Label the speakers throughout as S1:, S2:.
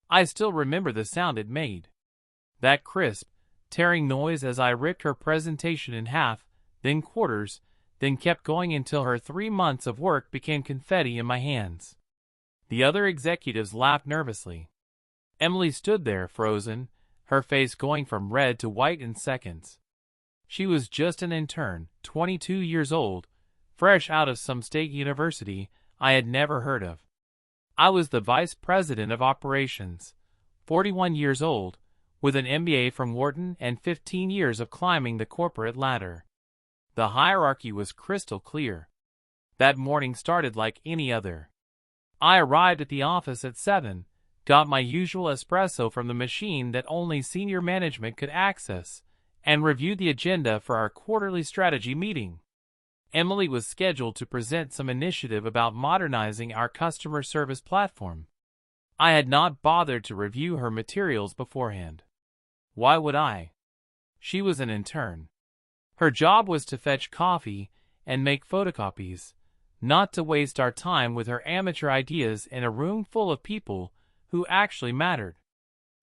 S1: I still remember the sound it made. That crisp, tearing noise as I ripped her presentation in half, then quarters, then kept going until her 3 months of work became confetti in my hands. The other executives laughed nervously. Emily stood there, frozen, her face going from red to white in seconds. She was just an intern, 22 years old, fresh out of some state university I had never heard of. I was the vice president of operations, 41 years old, with an MBA from Wharton and 15 years of climbing the corporate ladder. The hierarchy was crystal clear. That morning started like any other. I arrived at the office at 7, got my usual espresso from the machine that only senior management could access, and reviewed the agenda for our quarterly strategy meeting. Emily was scheduled to present some initiative about modernizing our customer service platform. I had not bothered to review her materials beforehand. Why would I? She was an intern. Her job was to fetch coffee and make photocopies, not to waste our time with her amateur ideas in a room full of people who actually mattered.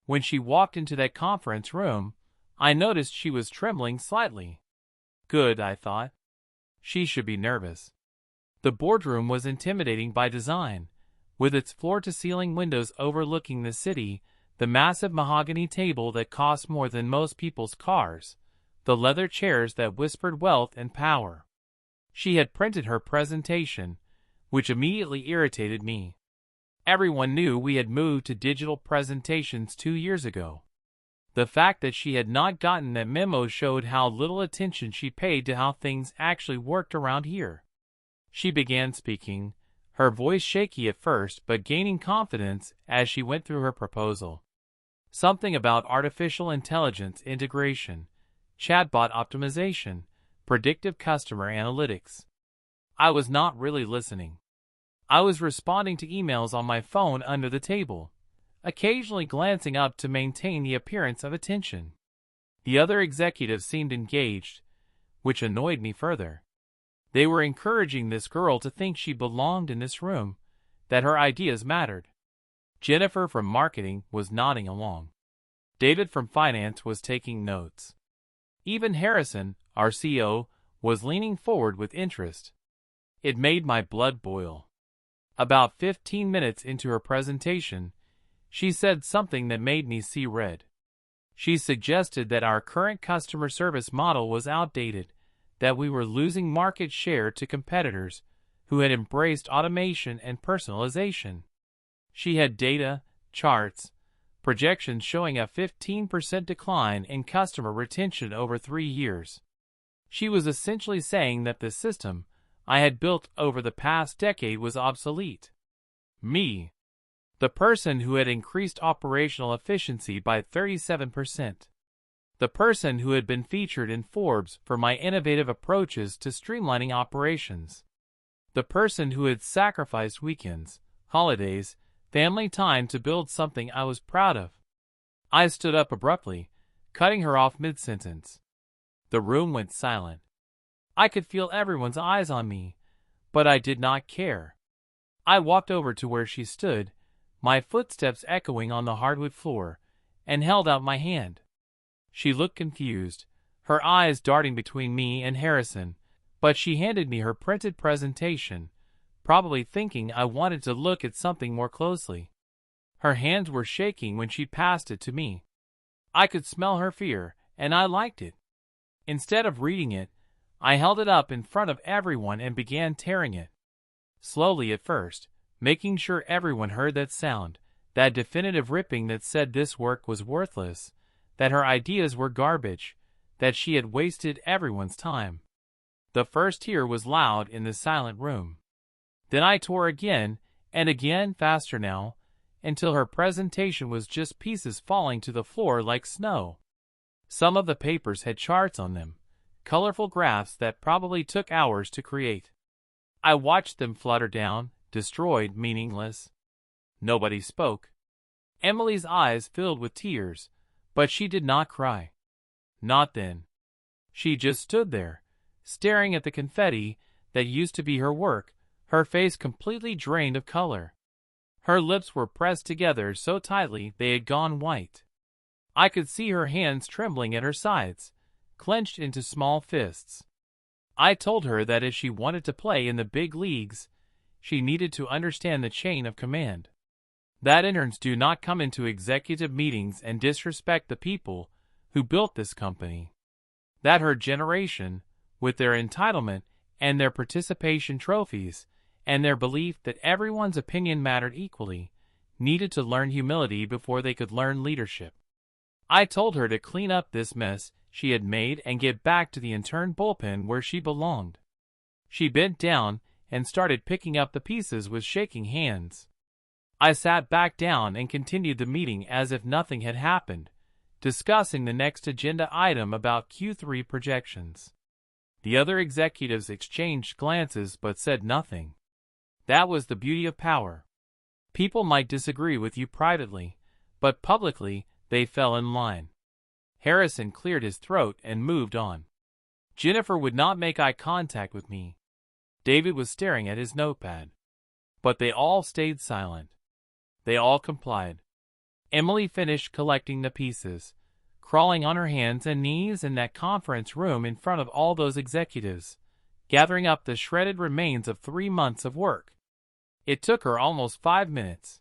S1: When she walked into that conference room, I noticed she was trembling slightly. Good, I thought. She should be nervous. The boardroom was intimidating by design, with its floor-to-ceiling windows overlooking the city, the massive mahogany table that cost more than most people's cars, the leather chairs that whispered wealth and power. She had printed her presentation, which immediately irritated me. Everyone knew we had moved to digital presentations 2 years ago. The fact that she had not gotten that memo showed how little attention she paid to how things actually worked around here. She began speaking, her voice shaky at first but gaining confidence as she went through her proposal. Something about artificial intelligence integration, chatbot optimization, predictive customer analytics. I was not really listening. I was responding to emails on my phone under the table, occasionally glancing up to maintain the appearance of attention. The other executives seemed engaged, which annoyed me further. They were encouraging this girl to think she belonged in this room, that her ideas mattered. Jennifer from marketing was nodding along. David from finance was taking notes. Even Harrison, our CEO, was leaning forward with interest. It made my blood boil. About 15 minutes into her presentation, she said something that made me see red. She suggested that our current customer service model was outdated, that we were losing market share to competitors who had embraced automation and personalization. She had data, charts, projections showing a 15% decline in customer retention over 3 years. She was essentially saying that the system I had built over the past decade was obsolete. Me, the person who had increased operational efficiency by 37%. The person who had been featured in Forbes for my innovative approaches to streamlining operations. The person who had sacrificed weekends, holidays, family time to build something I was proud of. I stood up abruptly, cutting her off mid-sentence. The room went silent. I could feel everyone's eyes on me, but I did not care. I walked over to where she stood, my footsteps echoing on the hardwood floor, and held out my hand. She looked confused, her eyes darting between me and Harrison, but she handed me her printed presentation, probably thinking I wanted to look at something more closely. Her hands were shaking when she passed it to me. I could smell her fear, and I liked it. Instead of reading it, I held it up in front of everyone and began tearing it. Slowly at first, making sure everyone heard that sound, that definitive ripping that said this work was worthless, that her ideas were garbage, that she had wasted everyone's time. The first tear was loud in the silent room. Then I tore again, and again, faster now, until her presentation was just pieces falling to the floor like snow. Some of the papers had charts on them, colorful graphs that probably took hours to create. I watched them flutter down, destroyed, meaningless. Nobody spoke. Emily's eyes filled with tears, but she did not cry. Not then. She just stood there, staring at the confetti that used to be her work, her face completely drained of color. Her lips were pressed together so tightly they had gone white. I could see her hands trembling at her sides, clenched into small fists. I told her that if she wanted to play in the big leagues, she needed to understand the chain of command. That interns do not come into executive meetings and disrespect the people who built this company. That her generation, with their entitlement and their participation trophies, and their belief that everyone's opinion mattered equally, needed to learn humility before they could learn leadership. I told her to clean up this mess she had made and get back to the intern bullpen where she belonged. She bent down and started picking up the pieces with shaking hands. I sat back down and continued the meeting as if nothing had happened, discussing the next agenda item about Q3 projections. The other executives exchanged glances but said nothing. That was the beauty of power. People might disagree with you privately, but publicly they fell in line. Harrison cleared his throat and moved on. Jennifer would not make eye contact with me. David was staring at his notepad. But they all stayed silent. They all complied. Emily finished collecting the pieces, crawling on her hands and knees in that conference room in front of all those executives, gathering up the shredded remains of 3 months of work. It took her almost 5 minutes.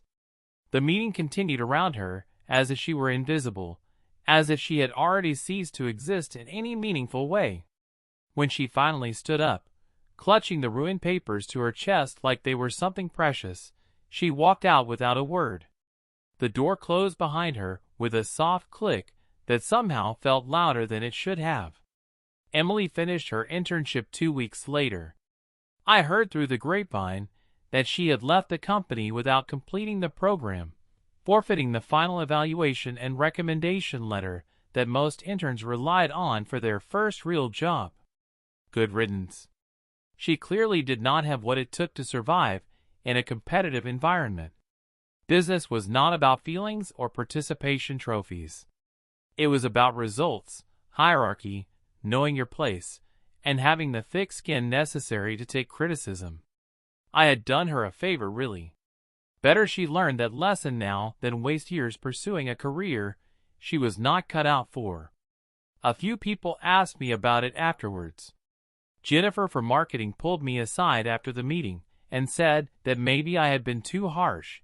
S1: The meeting continued around her as if she were invisible, as if she had already ceased to exist in any meaningful way. When she finally stood up, clutching the ruined papers to her chest like they were something precious, she walked out without a word. The door closed behind her with a soft click that somehow felt louder than it should have. Emily finished her internship 2 weeks later. I heard through the grapevine that she had left the company without completing the program, forfeiting the final evaluation and recommendation letter that most interns relied on for their first real job. Good riddance. She clearly did not have what it took to survive in a competitive environment. Business was not about feelings or participation trophies. It was about results, hierarchy, knowing your place, and having the thick skin necessary to take criticism. I had done her a favor, really. Better she learn that lesson now than waste years pursuing a career she was not cut out for. A few people asked me about it afterwards. Jennifer from marketing pulled me aside after the meeting and said that maybe I had been too harsh,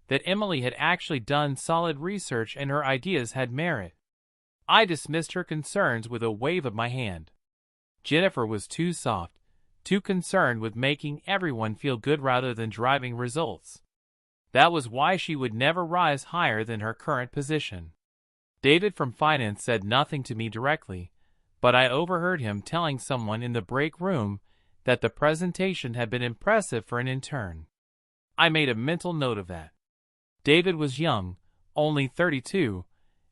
S1: that Emily had actually done solid research and her ideas had merit. I dismissed her concerns with a wave of my hand. Jennifer was too soft, too concerned with making everyone feel good rather than driving results. That was why she would never rise higher than her current position. David from finance said nothing to me directly, but I overheard him telling someone in the break room that the presentation had been impressive for an intern. I made a mental note of that. David was young, only 32,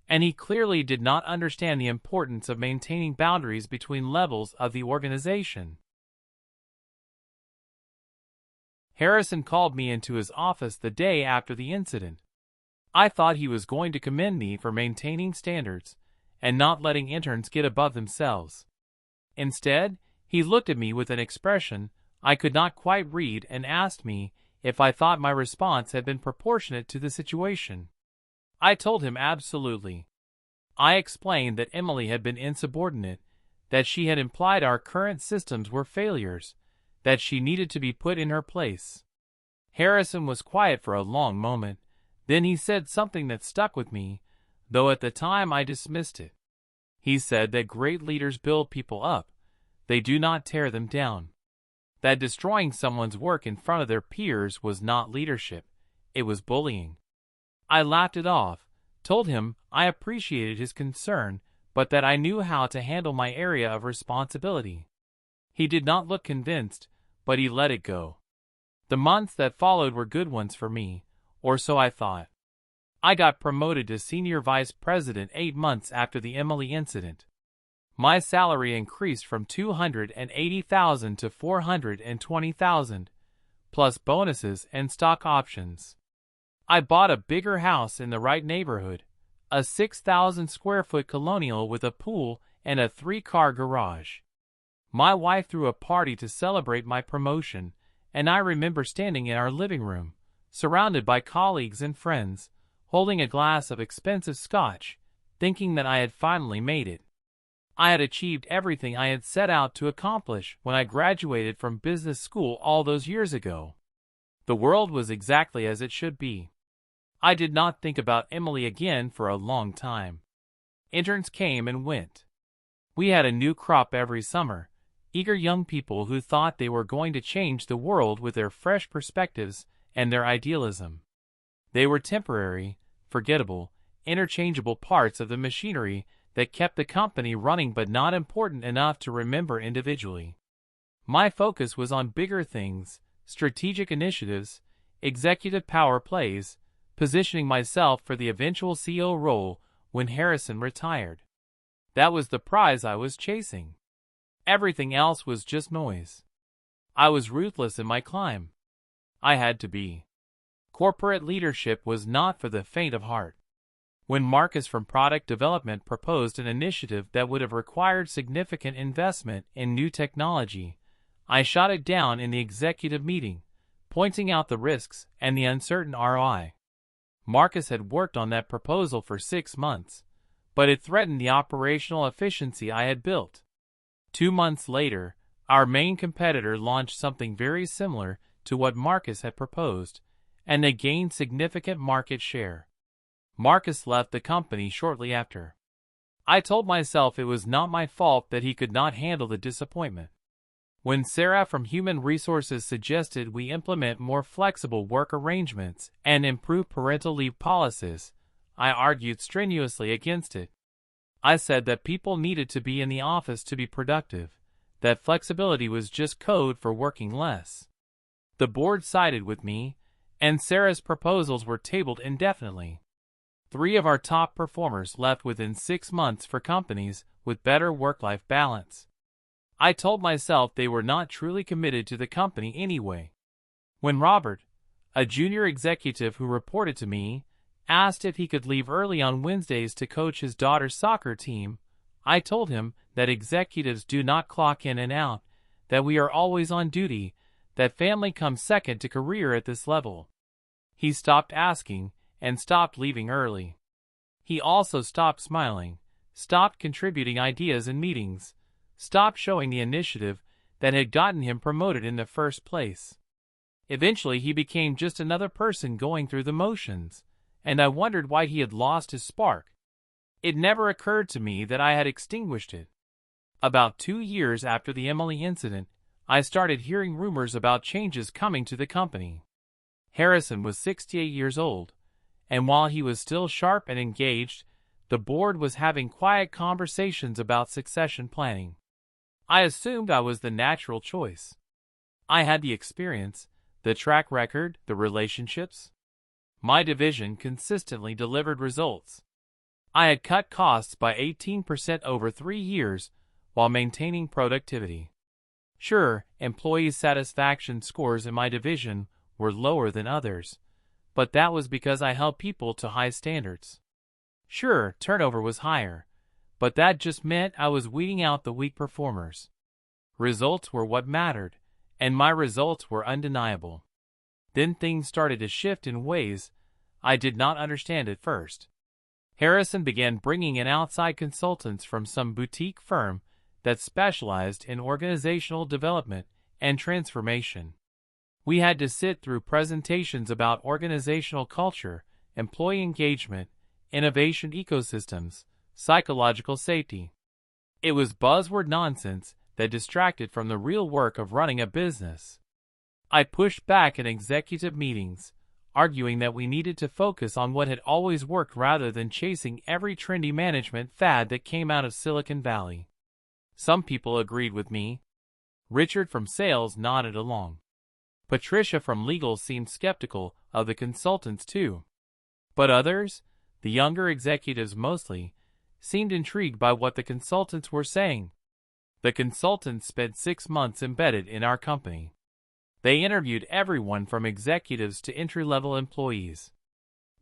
S1: and he clearly did not understand the importance of maintaining boundaries between levels of the organization. Harrison called me into his office the day after the incident. I thought he was going to commend me for maintaining standards and not letting interns get above themselves. Instead, he looked at me with an expression I could not quite read and asked me if I thought my response had been proportionate to the situation. I told him absolutely. I explained that Emily had been insubordinate, that she had implied our current systems were failures, that she needed to be put in her place. Harrison was quiet for a long moment, then he said something that stuck with me, though at the time I dismissed it. He said that great leaders build people up, they do not tear them down. That destroying someone's work in front of their peers was not leadership, it was bullying. I laughed it off, told him I appreciated his concern, but that I knew how to handle my area of responsibility. He did not look convinced, but he let it go. The months that followed were good ones for me, or so I thought. I got promoted to senior vice president 8 months after the Emily incident. My salary increased from $280,000 to $420,000, plus bonuses and stock options. I bought a bigger house in the right neighborhood, a 6,000 square foot colonial with a pool and a 3-car garage. My wife threw a party to celebrate my promotion, and I remember standing in our living room, surrounded by colleagues and friends, holding a glass of expensive scotch, thinking that I had finally made it. I had achieved everything I had set out to accomplish when I graduated from business school all those years ago. The world was exactly as it should be. I did not think about Emily again for a long time. Interns came and went. We had a new crop every summer, eager young people who thought they were going to change the world with their fresh perspectives and their idealism. They were temporary, forgettable, interchangeable parts of the machinery that kept the company running but not important enough to remember individually. My focus was on bigger things, strategic initiatives, executive power plays, positioning myself for the eventual CEO role when Harrison retired. That was the prize I was chasing. Everything else was just noise. I was ruthless in my climb. I had to be. Corporate leadership was not for the faint of heart. When Marcus from product development proposed an initiative that would have required significant investment in new technology, I shot it down in the executive meeting, pointing out the risks and the uncertain ROI. Marcus had worked on that proposal for 6 months, but it threatened the operational efficiency I had built. 2 months later, our main competitor launched something very similar to what Marcus had proposed, and they gained significant market share. Marcus left the company shortly after. I told myself it was not my fault that he could not handle the disappointment. When Sarah from Human Resources suggested we implement more flexible work arrangements and improve parental leave policies, I argued strenuously against it. I said that people needed to be in the office to be productive, that flexibility was just code for working less. The board sided with me, and Sarah's proposals were tabled indefinitely. 3 of our top performers left within 6 months for companies with better work-life balance. I told myself they were not truly committed to the company anyway. When Robert, a junior executive who reported to me, asked if he could leave early on Wednesdays to coach his daughter's soccer team, I told him that executives do not clock in and out, that we are always on duty, that family comes second to career at this level. He stopped asking and stopped leaving early. He also stopped smiling, stopped contributing ideas in meetings, stopped showing the initiative that had gotten him promoted in the first place. Eventually he became just another person going through the motions, and I wondered why he had lost his spark. It never occurred to me that I had extinguished it. About 2 years after the Emily incident, I started hearing rumors about changes coming to the company. Harrison was 68 years old, and while he was still sharp and engaged, the board was having quiet conversations about succession planning. I assumed I was the natural choice. I had the experience, the track record, the relationships. My division consistently delivered results. I had cut costs by 18% over 3 years while maintaining productivity. Sure, employee satisfaction scores in my division were lower than others, but that was because I held people to high standards. Sure, turnover was higher, but that just meant I was weeding out the weak performers. Results were what mattered, and my results were undeniable. Then things started to shift in ways I did not understand at first. Harrison began bringing in outside consultants from some boutique firm that specialized in organizational development and transformation. We had to sit through presentations about organizational culture, employee engagement, innovation ecosystems, psychological safety. It was buzzword nonsense that distracted from the real work of running a business. I pushed back in executive meetings, arguing that we needed to focus on what had always worked rather than chasing every trendy management fad that came out of Silicon Valley. Some people agreed with me. Richard from sales nodded along. Patricia from legal seemed skeptical of the consultants too. But others, the younger executives mostly, seemed intrigued by what the consultants were saying. The consultants spent 6 months embedded in our company. They interviewed everyone from executives to entry-level employees.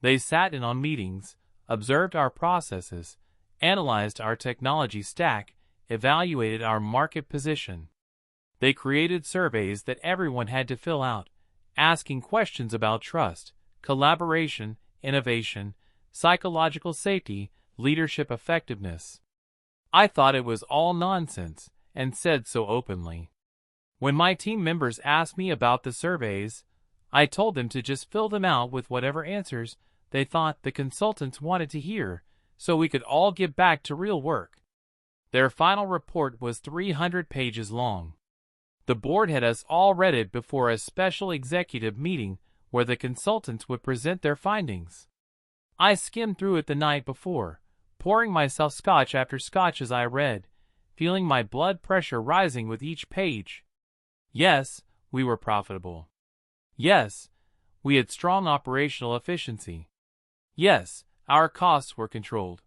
S1: They sat in on meetings, observed our processes, analyzed our technology stack, evaluated our market position. They created surveys that everyone had to fill out, asking questions about trust, collaboration, innovation, psychological safety, leadership effectiveness. I thought it was all nonsense, and said so openly. When my team members asked me about the surveys, I told them to just fill them out with whatever answers they thought the consultants wanted to hear, so we could all get back to real work. Their final report was 300 pages long. The board had us all read it before a special executive meeting where the consultants would present their findings. I skimmed through it the night before, pouring myself scotch after scotch as I read, feeling my blood pressure rising with each page. Yes, we were profitable. Yes, we had strong operational efficiency. Yes, our costs were controlled.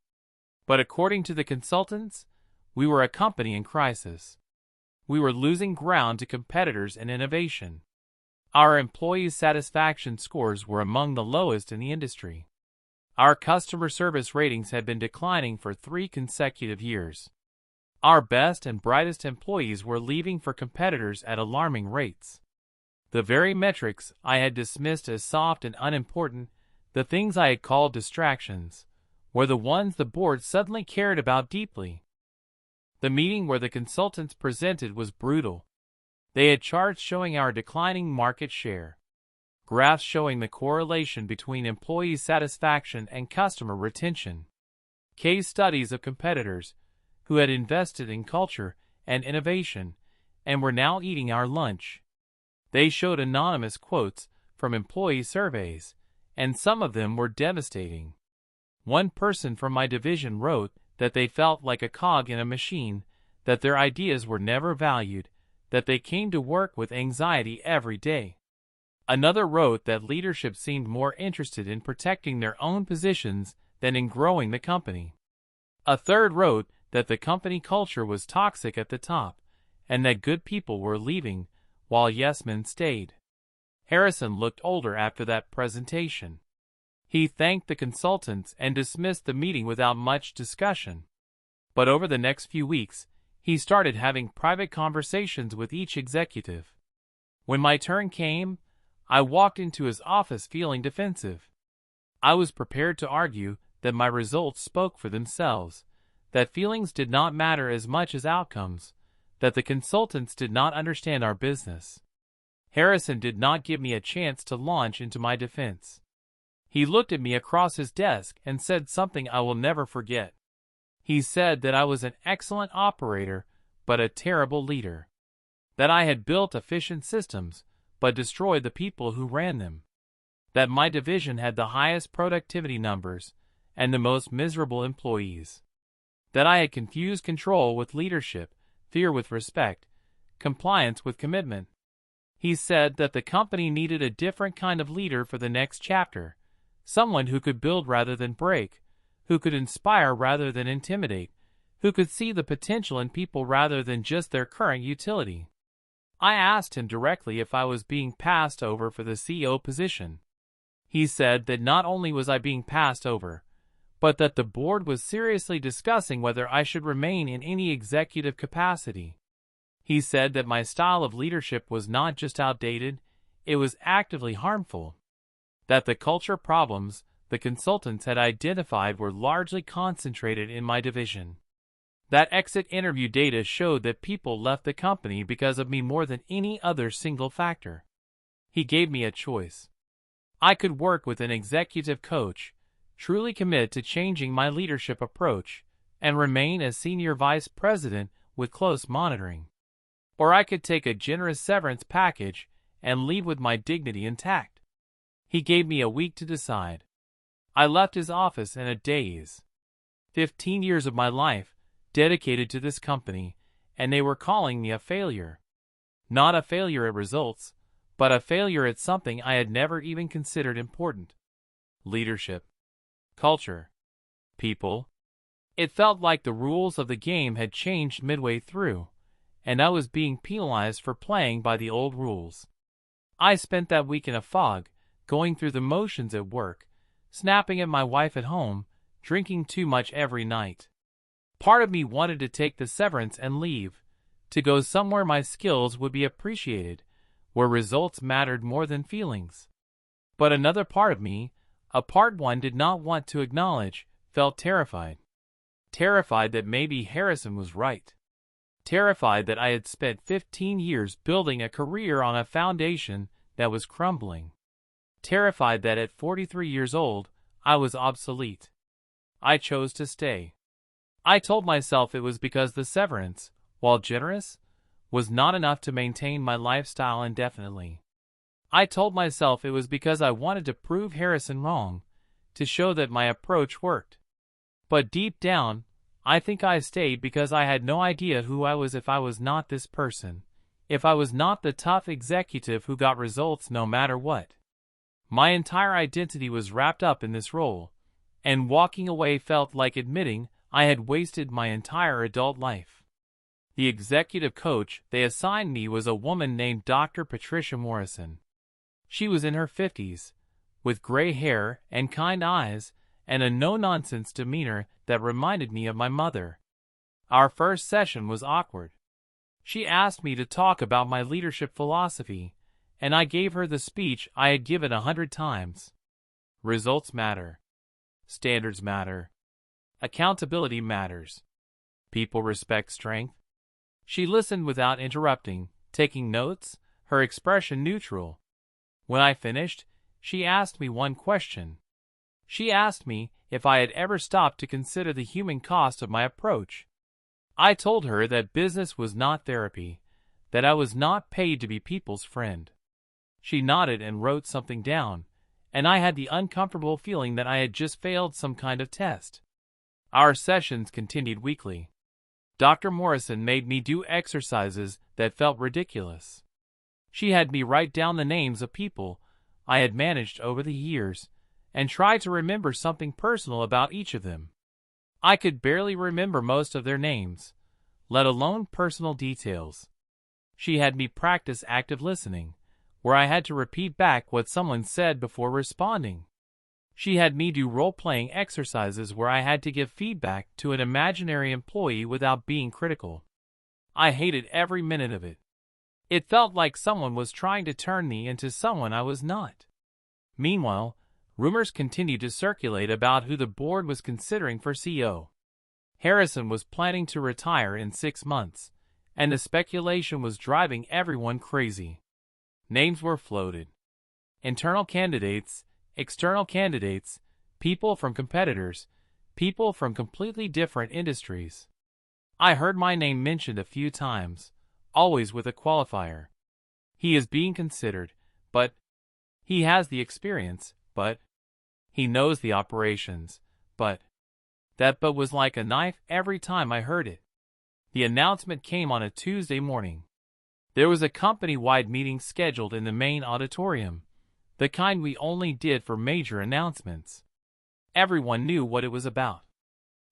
S1: But according to the consultants, we were a company in crisis. We were losing ground to competitors in innovation. Our employees' satisfaction scores were among the lowest in the industry. Our customer service ratings had been declining for 3 consecutive years. Our best and brightest employees were leaving for competitors at alarming rates. The very metrics I had dismissed as soft and unimportant, the things I had called distractions, were the ones the board suddenly cared about deeply. The meeting where the consultants presented was brutal. They had charts showing our declining market share, graphs showing the correlation between employee satisfaction and customer retention, case studies of competitors who had invested in culture and innovation and were now eating our lunch. They showed anonymous quotes from employee surveys, and some of them were devastating. One person from my division wrote that they felt like a cog in a machine, that their ideas were never valued, that they came to work with anxiety every day. Another wrote that leadership seemed more interested in protecting their own positions than in growing the company. A third wrote that the company culture was toxic at the top, and that good people were leaving, while yes-men stayed. Harrison looked older after that presentation. He thanked the consultants and dismissed the meeting without much discussion. But over the next few weeks, he started having private conversations with each executive. When my turn came, I walked into his office feeling defensive. I was prepared to argue that my results spoke for themselves, that feelings did not matter as much as outcomes, that the consultants did not understand our business. Harrison did not give me a chance to launch into my defense. He looked at me across his desk and said something I will never forget. He said that I was an excellent operator, but a terrible leader. That I had built efficient systems, but destroyed the people who ran them. That my division had the highest productivity numbers and the most miserable employees. That I had confused control with leadership, fear with respect, compliance with commitment. He said that the company needed a different kind of leader for the next chapter, someone who could build rather than break, who could inspire rather than intimidate, who could see the potential in people rather than just their current utility. I asked him directly if I was being passed over for the CEO position. He said that not only was I being passed over, but that the board was seriously discussing whether I should remain in any executive capacity. He said that my style of leadership was not just outdated, it was actively harmful. That the culture problems the consultants had identified were largely concentrated in my division. That exit interview data showed that people left the company because of me more than any other single factor. He gave me a choice. I could work with an executive coach, truly commit to changing my leadership approach, and remain as senior vice president with close monitoring. Or I could take a generous severance package and leave with my dignity intact. He gave me a week to decide. I left his office in a daze. 15 years of my life dedicated to this company, and they were calling me a failure. Not a failure at results, but a failure at something I had never even considered important. Leadership. Culture. People. It felt like the rules of the game had changed midway through, and I was being penalized for playing by the old rules. I spent that week in a fog, going through the motions at work, snapping at my wife at home, drinking too much every night. Part of me wanted to take the severance and leave, to go somewhere my skills would be appreciated, where results mattered more than feelings. But another part of me, a part one did not want to acknowledge, felt terrified. Terrified that maybe Harrison was right. Terrified that I had spent 15 years building a career on a foundation that was crumbling. Terrified that at 43 years old, I was obsolete. I chose to stay. I told myself it was because the severance, while generous, was not enough to maintain my lifestyle indefinitely. I told myself it was because I wanted to prove Harrison wrong, to show that my approach worked. But deep down, I think I stayed because I had no idea who I was if I was not this person, if I was not the tough executive who got results no matter what. My entire identity was wrapped up in this role, and walking away felt like admitting I had wasted my entire adult life. The executive coach they assigned me was a woman named Dr. Patricia Morrison. She was in her 50s, with gray hair and kind eyes, and a no-nonsense demeanor that reminded me of my mother. Our first session was awkward. She asked me to talk about my leadership philosophy, and I gave her the speech I had given 100 times. Results matter. Standards matter. Accountability matters. People respect strength. She listened without interrupting, taking notes, her expression neutral. When I finished, she asked me one question. She asked me if I had ever stopped to consider the human cost of my approach. I told her that business was not therapy, that I was not paid to be people's friend. She nodded and wrote something down, and I had the uncomfortable feeling that I had just failed some kind of test. Our sessions continued weekly. Dr. Morrison made me do exercises that felt ridiculous. She had me write down the names of people I had managed over the years, and try to remember something personal about each of them. I could barely remember most of their names, let alone personal details. She had me practice active listening, where I had to repeat back what someone said before responding. She had me do role-playing exercises where I had to give feedback to an imaginary employee without being critical. I hated every minute of it. It felt like someone was trying to turn me into someone I was not. Meanwhile, rumors continued to circulate about who the board was considering for CEO. Harrison was planning to retire in 6 months, and the speculation was driving everyone crazy. Names were floated. Internal candidates, external candidates, people from competitors, people from completely different industries. I heard my name mentioned a few times, always with a qualifier. He is being considered, but he has the experience, but he knows the operations, but that but was like a knife every time I heard it. The announcement came on a Tuesday morning. There was a company-wide meeting scheduled in the main auditorium, the kind we only did for major announcements. Everyone knew what it was about.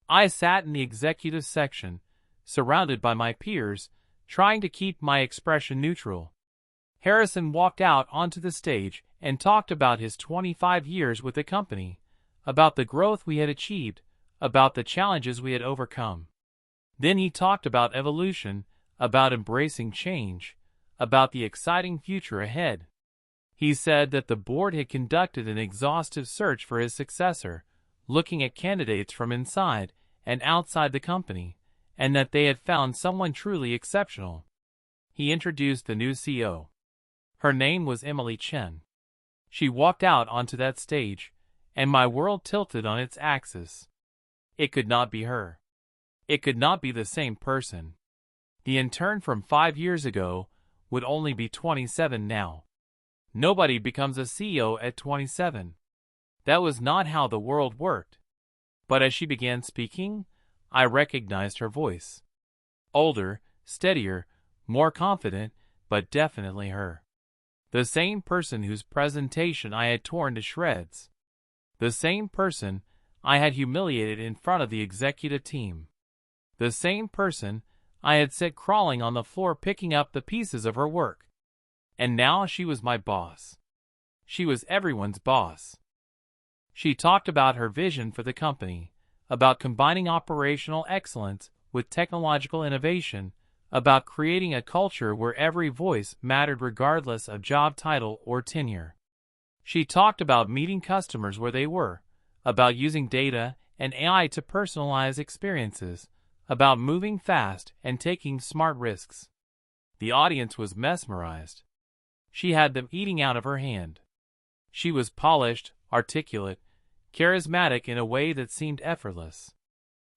S1: I sat in the executive section, surrounded by my peers, trying to keep my expression neutral. Harrison walked out onto the stage and talked about his 25 years with the company, about the growth we had achieved, about the challenges we had overcome. Then he talked about evolution, about embracing change, about the exciting future ahead. He said that the board had conducted an exhaustive search for his successor, looking at candidates from inside and outside the company, and that they had found someone truly exceptional. He introduced the new CEO. Her name was Emily Chen. She walked out onto that stage, and my world tilted on its axis. It could not be her. It could not be the same person. The intern from 5 years ago would only be 27 now. Nobody becomes a CEO at 27. That was not how the world worked. But as she began speaking, I recognized her voice. Older, steadier, more confident, but definitely her. The same person whose presentation I had torn to shreds. The same person I had humiliated in front of the executive team. The same person I had set crawling on the floor picking up the pieces of her work. And now she was my boss. She was everyone's boss. She talked about her vision for the company, about combining operational excellence with technological innovation, about creating a culture where every voice mattered regardless of job title or tenure. She talked about meeting customers where they were, about using data and AI to personalize experiences, about moving fast and taking smart risks. The audience was mesmerized. She had them eating out of her hand. She was polished, articulate, charismatic in a way that seemed effortless.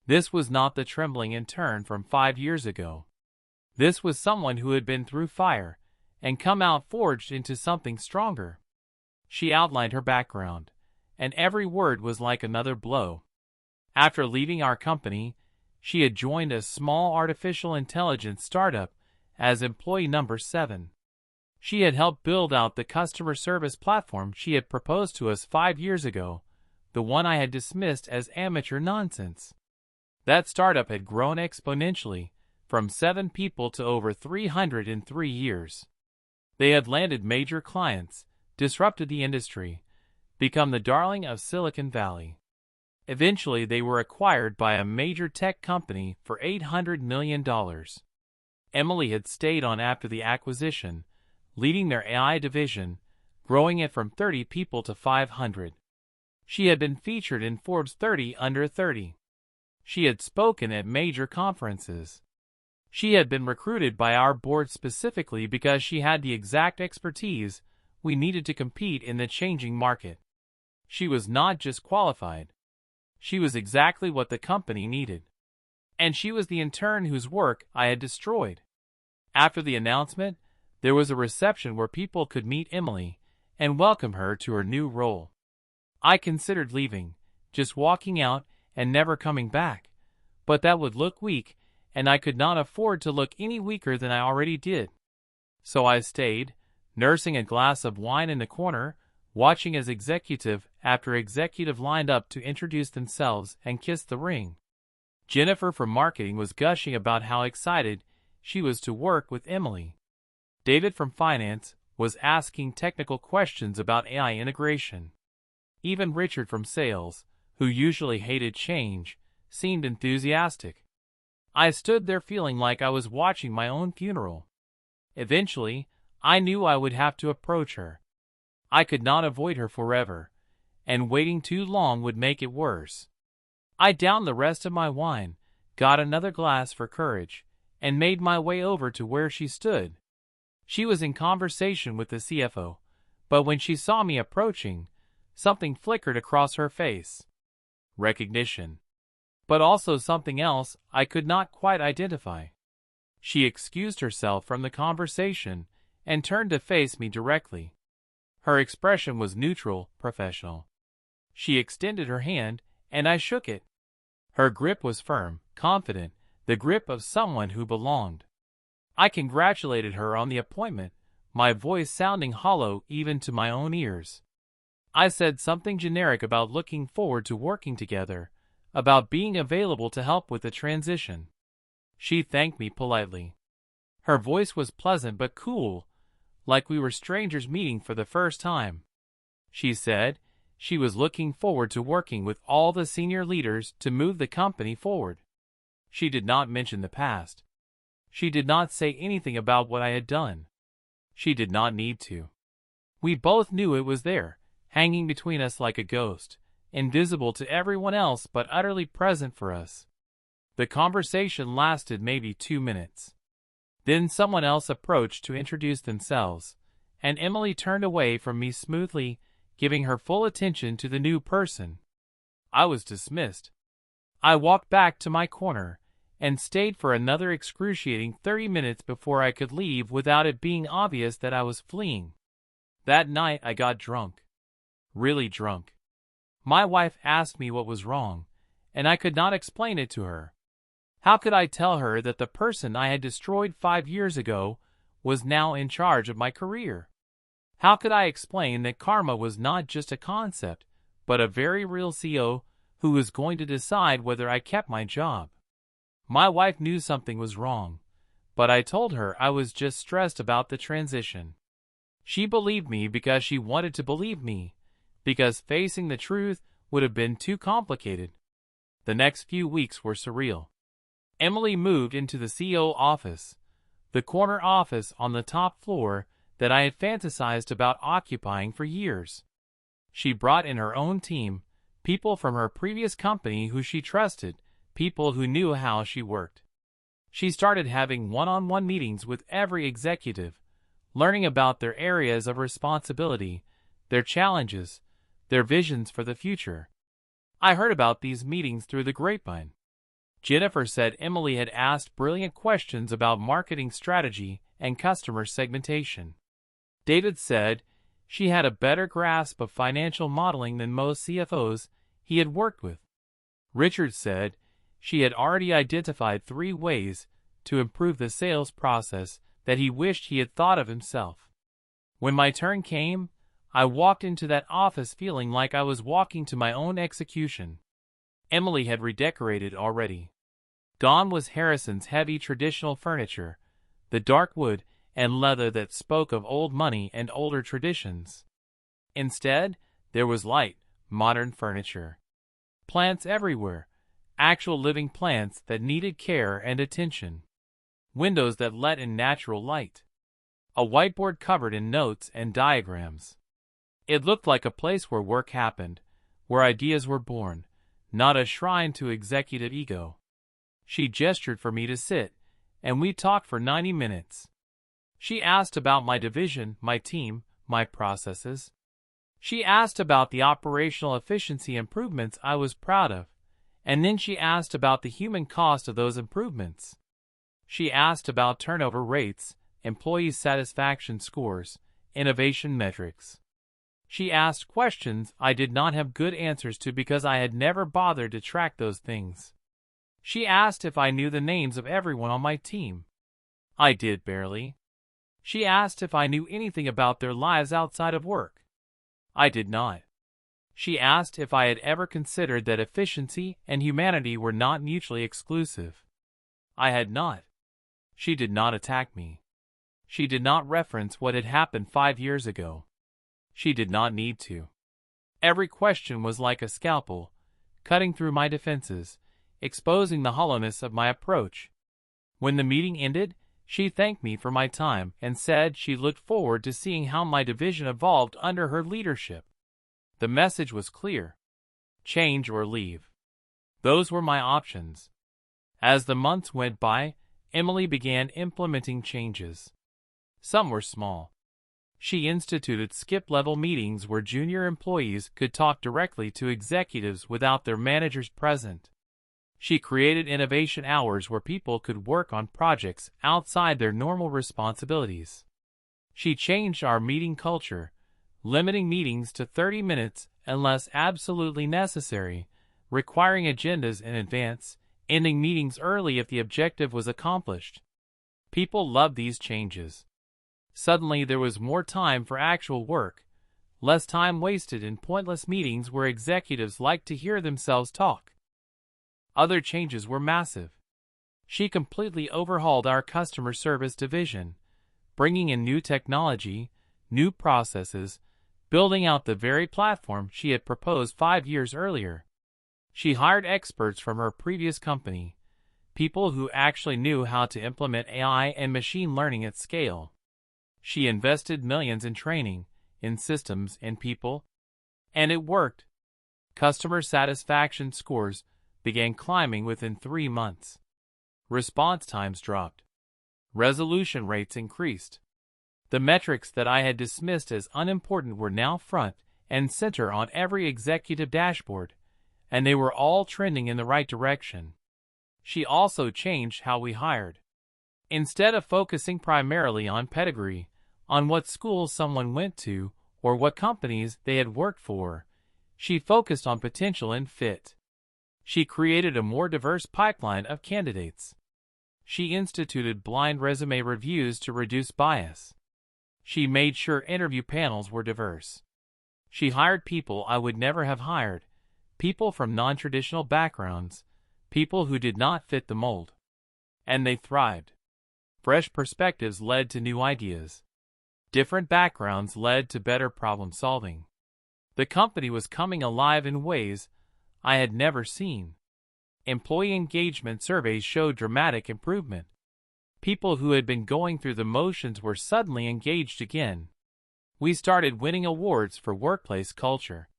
S1: This was not the trembling intern from 5 years ago. This was someone who had been through fire and come out forged into something stronger. She outlined her background, and every word was like another blow. After leaving our company, she had joined a small artificial intelligence startup as employee number 7. She had helped build out the customer service platform she had proposed to us 5 years ago, the one I had dismissed as amateur nonsense. That startup had grown exponentially, from 7 people to over 300 in 3 years. They had landed major clients, disrupted the industry, become the darling of Silicon Valley. Eventually, they were acquired by a major tech company for $800 million. Emily had stayed on after the acquisition, leading their AI division, growing it from 30 people to 500. She had been featured in Forbes 30 Under 30. She had spoken at major conferences. She had been recruited by our board specifically because she had the exact expertise we needed to compete in the changing market. She was not just qualified. She was exactly what the company needed. And she was the intern whose work I had destroyed. After the announcement, there was a reception where people could meet Emily and welcome her to her new role. I considered leaving, just walking out and never coming back, but that would look weak, and I could not afford to look any weaker than I already did. So I stayed, nursing a glass of wine in the corner, watching as executive after executive lined up to introduce themselves and kiss the ring. Jennifer from marketing was gushing about how excited she was to work with Emily. David from finance was asking technical questions about AI integration. Even Richard from sales, who usually hated change, seemed enthusiastic. I stood there feeling like I was watching my own funeral. Eventually, I knew I would have to approach her. I could not avoid her forever, and waiting too long would make it worse. I downed the rest of my wine, got another glass for courage, and made my way over to where she stood. She was in conversation with the CFO, but when she saw me approaching, something flickered across her face. Recognition. But also something else I could not quite identify. She excused herself from the conversation and turned to face me directly. Her expression was neutral, professional. She extended her hand, and I shook it. Her grip was firm, confident, the grip of someone who belonged. I congratulated her on the appointment, my voice sounding hollow even to my own ears. I said something generic about looking forward to working together, about being available to help with the transition. She thanked me politely. Her voice was pleasant but cool, like we were strangers meeting for the first time. She said she was looking forward to working with all the senior leaders to move the company forward. She did not mention the past. She did not say anything about what I had done. She did not need to. We both knew it was there, hanging between us like a ghost, invisible to everyone else but utterly present for us. The conversation lasted maybe 2 minutes. Then someone else approached to introduce themselves, and Emily turned away from me smoothly, giving her full attention to the new person. I was dismissed. I walked back to my corner and stayed for another excruciating 30 minutes before I could leave without it being obvious that I was fleeing. That night I got drunk. Really drunk. My wife asked me what was wrong, and I could not explain it to her. How could I tell her that the person I had destroyed 5 years ago was now in charge of my career? How could I explain that karma was not just a concept, but a very real CEO who was going to decide whether I kept my job? My wife knew something was wrong, but I told her I was just stressed about the transition. She believed me because she wanted to believe me, because facing the truth would have been too complicated. The next few weeks were surreal. Emily moved into the CEO office, the corner office on the top floor that I had fantasized about occupying for years. She brought in her own team, people from her previous company who she trusted, people who knew how she worked. She started having one-on-one meetings with every executive, learning about their areas of responsibility, their challenges, their visions for the future. I heard about these meetings through the grapevine. Jennifer said Emily had asked brilliant questions about marketing strategy and customer segmentation. David said she had a better grasp of financial modeling than most CFOs he had worked with. Richard said she had already identified 3 ways to improve the sales process that he wished he had thought of himself. When my turn came, I walked into that office feeling like I was walking to my own execution. Emily had redecorated already. Gone was Harrison's heavy traditional furniture, the dark wood and leather that spoke of old money and older traditions. Instead, there was light, modern furniture. Plants everywhere, actual living plants that needed care and attention. Windows that let in natural light. A whiteboard covered in notes and diagrams. It looked like a place where work happened, where ideas were born, not a shrine to executive ego. She gestured for me to sit, and we talked for 90 minutes. She asked about my division, my team, my processes. She asked about the operational efficiency improvements I was proud of, and then she asked about the human cost of those improvements. She asked about turnover rates, employee satisfaction scores, innovation metrics. She asked questions I did not have good answers to because I had never bothered to track those things. She asked if I knew the names of everyone on my team. I did barely. She asked if I knew anything about their lives outside of work. I did not. She asked if I had ever considered that efficiency and humanity were not mutually exclusive. I had not. She did not attack me. She did not reference what had happened 5 years ago. She did not need to. Every question was like a scalpel, cutting through my defenses, exposing the hollowness of my approach. When the meeting ended, she thanked me for my time and said she looked forward to seeing how my division evolved under her leadership. The message was clear: change or leave. Those were my options. As the months went by, Emily began implementing changes. Some were small. She instituted skip-level meetings where junior employees could talk directly to executives without their managers present. She created innovation hours where people could work on projects outside their normal responsibilities. She changed our meeting culture, limiting meetings to 30 minutes unless absolutely necessary, requiring agendas in advance, ending meetings early if the objective was accomplished. People loved these changes. Suddenly there was more time for actual work, less time wasted in pointless meetings where executives liked to hear themselves talk. Other changes were massive. She completely overhauled our customer service division, bringing in new technology, new processes, building out the very platform she had proposed 5 years earlier. She hired experts from her previous company, people who actually knew how to implement AI and machine learning at scale. She invested millions in training, in systems, and people. And it worked. Customer satisfaction scores began climbing within 3 months. Response times dropped. Resolution rates increased. The metrics that I had dismissed as unimportant were now front and center on every executive dashboard, and they were all trending in the right direction. She also changed how we hired. Instead of focusing primarily on pedigree, on what schools someone went to, or what companies they had worked for, she focused on potential and fit. She created a more diverse pipeline of candidates. She instituted blind resume reviews to reduce bias. She made sure interview panels were diverse. She hired people I would never have hired, people from non-traditional backgrounds, people who did not fit the mold. And they thrived. Fresh perspectives led to new ideas. Different backgrounds led to better problem solving. The company was coming alive in ways I had never seen. Employee engagement surveys showed dramatic improvement. People who had been going through the motions were suddenly engaged again. We started winning awards for workplace culture.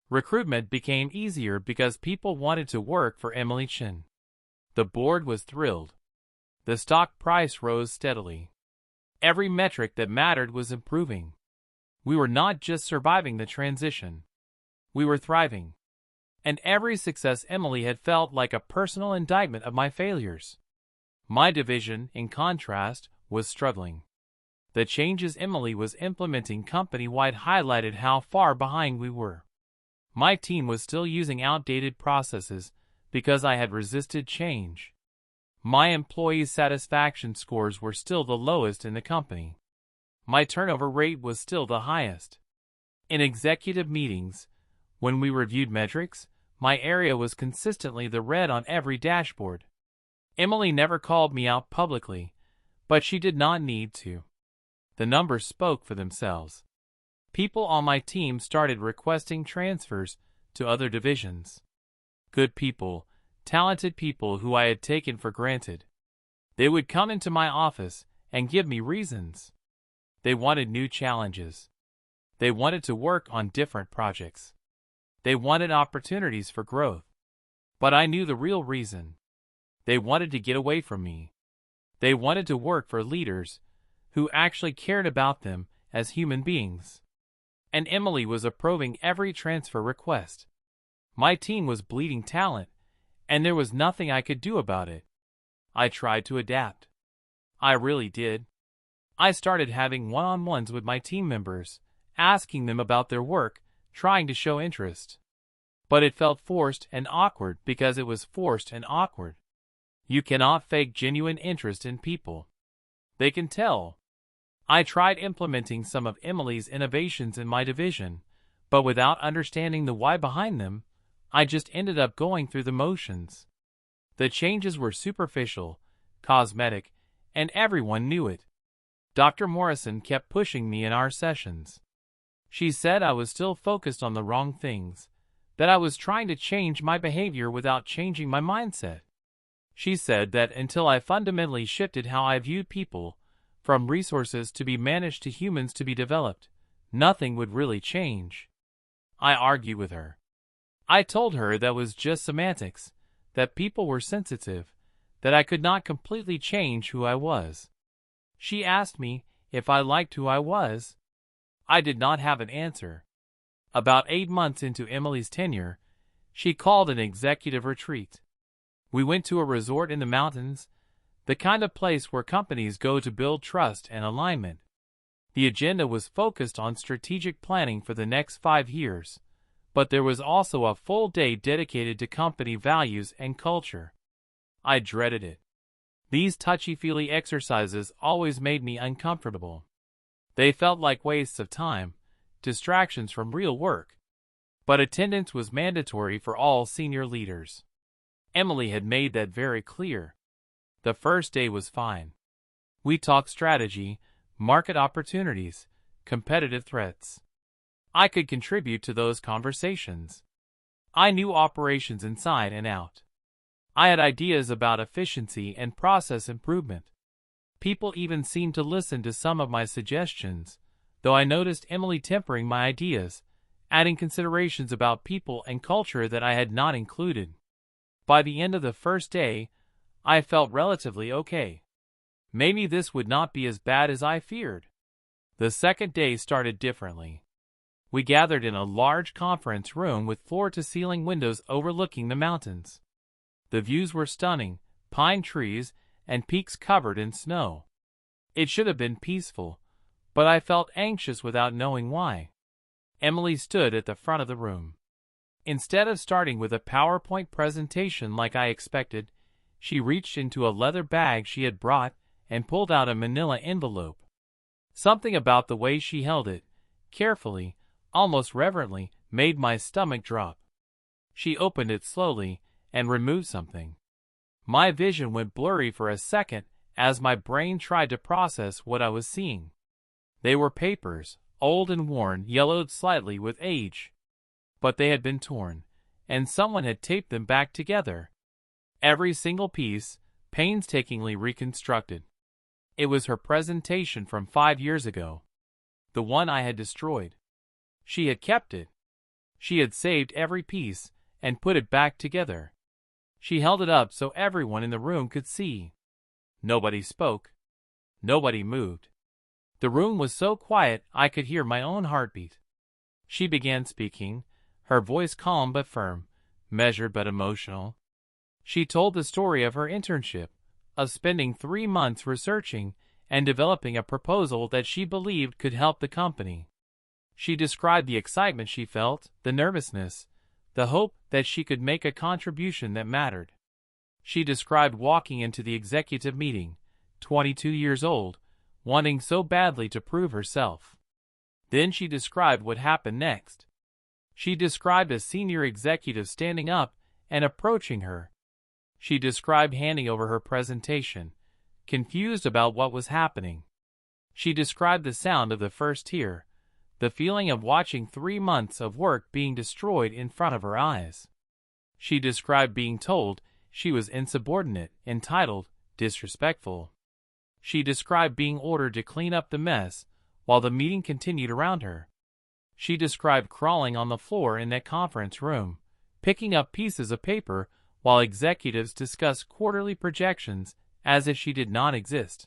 S1: Recruitment became easier because people wanted to work for Emily Chen. The board was thrilled. The stock price rose steadily. Every metric that mattered was improving. We were not just surviving the transition. We were thriving. And every success Emily had felt like a personal indictment of my failures. My division, in contrast, was struggling. The changes Emily was implementing company-wide highlighted how far behind we were. My team was still using outdated processes because I had resisted change. My employees' satisfaction scores were still the lowest in the company. My turnover rate was still the highest. In executive meetings, when we reviewed metrics, my area was consistently the red on every dashboard. Emily never called me out publicly, but she did not need to. The numbers spoke for themselves. People on my team started requesting transfers to other divisions. Good people, talented people who I had taken for granted. They would come into my office and give me reasons. They wanted new challenges. They wanted to work on different projects. They wanted opportunities for growth. But I knew the real reason. They wanted to get away from me. They wanted to work for leaders who actually cared about them as human beings. And Emily was approving every transfer request. My team was bleeding talent, and there was nothing I could do about it. I tried to adapt. I really did. I started having one-on-ones with my team members, asking them about their work, trying to show interest. But it felt forced and awkward because it was forced and awkward. You cannot fake genuine interest in people. They can tell. I tried implementing some of Emily's innovations in my division, but without understanding the why behind them, I just ended up going through the motions. The changes were superficial, cosmetic, and everyone knew it. Dr. Morrison kept pushing me in our sessions. She said I was still focused on the wrong things, that I was trying to change my behavior without changing my mindset. She said that until I fundamentally shifted how I viewed people, from resources to be managed to humans to be developed, nothing would really change. I argued with her. I told her that was just semantics, that people were sensitive, that I could not completely change who I was. She asked me if I liked who I was. I did not have an answer. About 8 months into Emily's tenure, she called an executive retreat. We went to a resort in the mountains, the kind of place where companies go to build trust and alignment. The agenda was focused on strategic planning for the next 5 years, but there was also a full day dedicated to company values and culture. I dreaded it. These touchy-feely exercises always made me uncomfortable. They felt like wastes of time, distractions from real work. But attendance was mandatory for all senior leaders. Emily had made that very clear. The first day was fine. We talked strategy, market opportunities, competitive threats. I could contribute to those conversations. I knew operations inside and out. I had ideas about efficiency and process improvement. People even seemed to listen to some of my suggestions, though I noticed Emily tempering my ideas, adding considerations about people and culture that I had not included. By the end of the first day, I felt relatively okay. Maybe this would not be as bad as I feared. The second day started differently. We gathered in a large conference room with floor-to-ceiling windows overlooking the mountains. The views were stunning, pine trees and peaks covered in snow. It should have been peaceful, but I felt anxious without knowing why. Emily stood at the front of the room. Instead of starting with a PowerPoint presentation like I expected, she reached into a leather bag she had brought and pulled out a manila envelope. Something about the way she held it, carefully, almost reverently, made my stomach drop. She opened it slowly and removed something. My vision went blurry for a second as my brain tried to process what I was seeing. They were papers, old and worn, yellowed slightly with age. But they had been torn, and someone had taped them back together. Every single piece, painstakingly reconstructed. It was her presentation from 5 years ago. The one I had destroyed. She had kept it. She had saved every piece and put it back together. She held it up so everyone in the room could see. Nobody spoke. Nobody moved. The room was so quiet I could hear my own heartbeat. She began speaking, her voice calm but firm, measured but emotional. She told the story of her internship, of spending 3 months researching and developing a proposal that she believed could help the company. She described the excitement she felt, the nervousness, the hope that she could make a contribution that mattered. She described walking into the executive meeting, 22 years old, wanting so badly to prove herself. Then she described what happened next. She described a senior executive standing up and approaching her. She described handing over her presentation, confused about what was happening. She described the sound of the first tear, the feeling of watching 3 months of work being destroyed in front of her eyes. She described being told she was insubordinate, entitled, disrespectful. She described being ordered to clean up the mess while the meeting continued around her. She described crawling on the floor in that conference room, picking up pieces of paper while executives discussed quarterly projections as if she did not exist.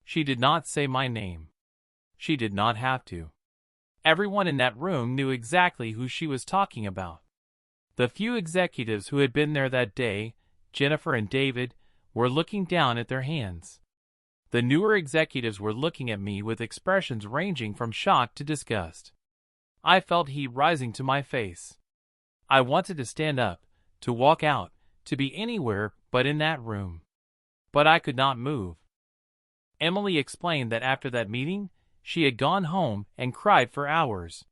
S1: She did not say my name. She did not have to. Everyone in that room knew exactly who she was talking about. The few executives who had been there that day, Jennifer and David, were looking down at their hands. The newer executives were looking at me with expressions ranging from shock to disgust. I felt heat rising to my face. I wanted to stand up, to walk out, to be anywhere but in that room. But I could not move. Emily explained that after that meeting, she had gone home and cried for hours.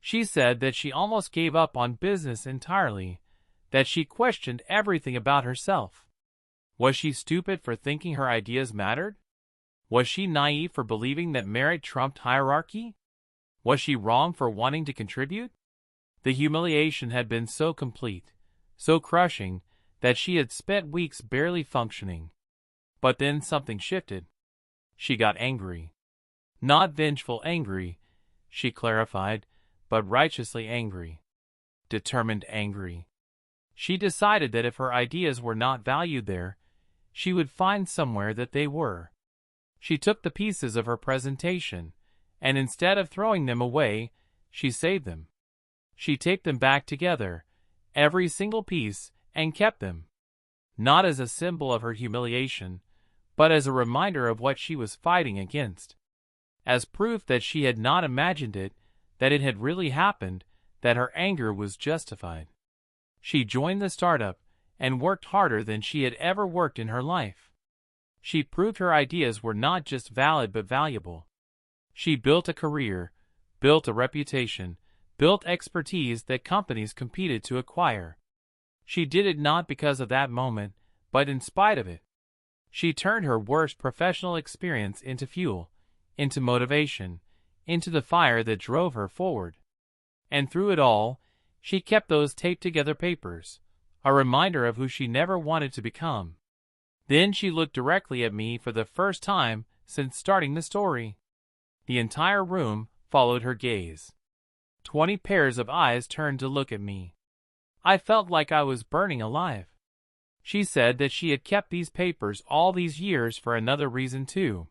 S1: She said that she almost gave up on business entirely, that she questioned everything about herself. Was she stupid for thinking her ideas mattered? Was she naive for believing that merit trumped hierarchy? Was she wrong for wanting to contribute? The humiliation had been so complete, so crushing, that she had spent weeks barely functioning. But then something shifted. She got angry. Not vengeful angry, she clarified, but righteously angry. Determined angry. She decided that if her ideas were not valued there, she would find somewhere that they were. She took the pieces of her presentation, and instead of throwing them away, she saved them. She taped them back together, every single piece, and kept them. Not as a symbol of her humiliation, but as a reminder of what she was fighting against. As proof that she had not imagined it, that it had really happened, that her anger was justified. She joined the startup and worked harder than she had ever worked in her life. She proved her ideas were not just valid but valuable. She built a career, built a reputation, built expertise that companies competed to acquire. She did it not because of that moment, but in spite of it. She turned her worst professional experience into fuel, into motivation, into the fire that drove her forward. And through it all, she kept those taped-together papers, a reminder of who she never wanted to become. Then she looked directly at me for the first time since starting the story. The entire room followed her gaze. 20 pairs of eyes turned to look at me. I felt like I was burning alive. She said that she had kept these papers all these years for another reason too.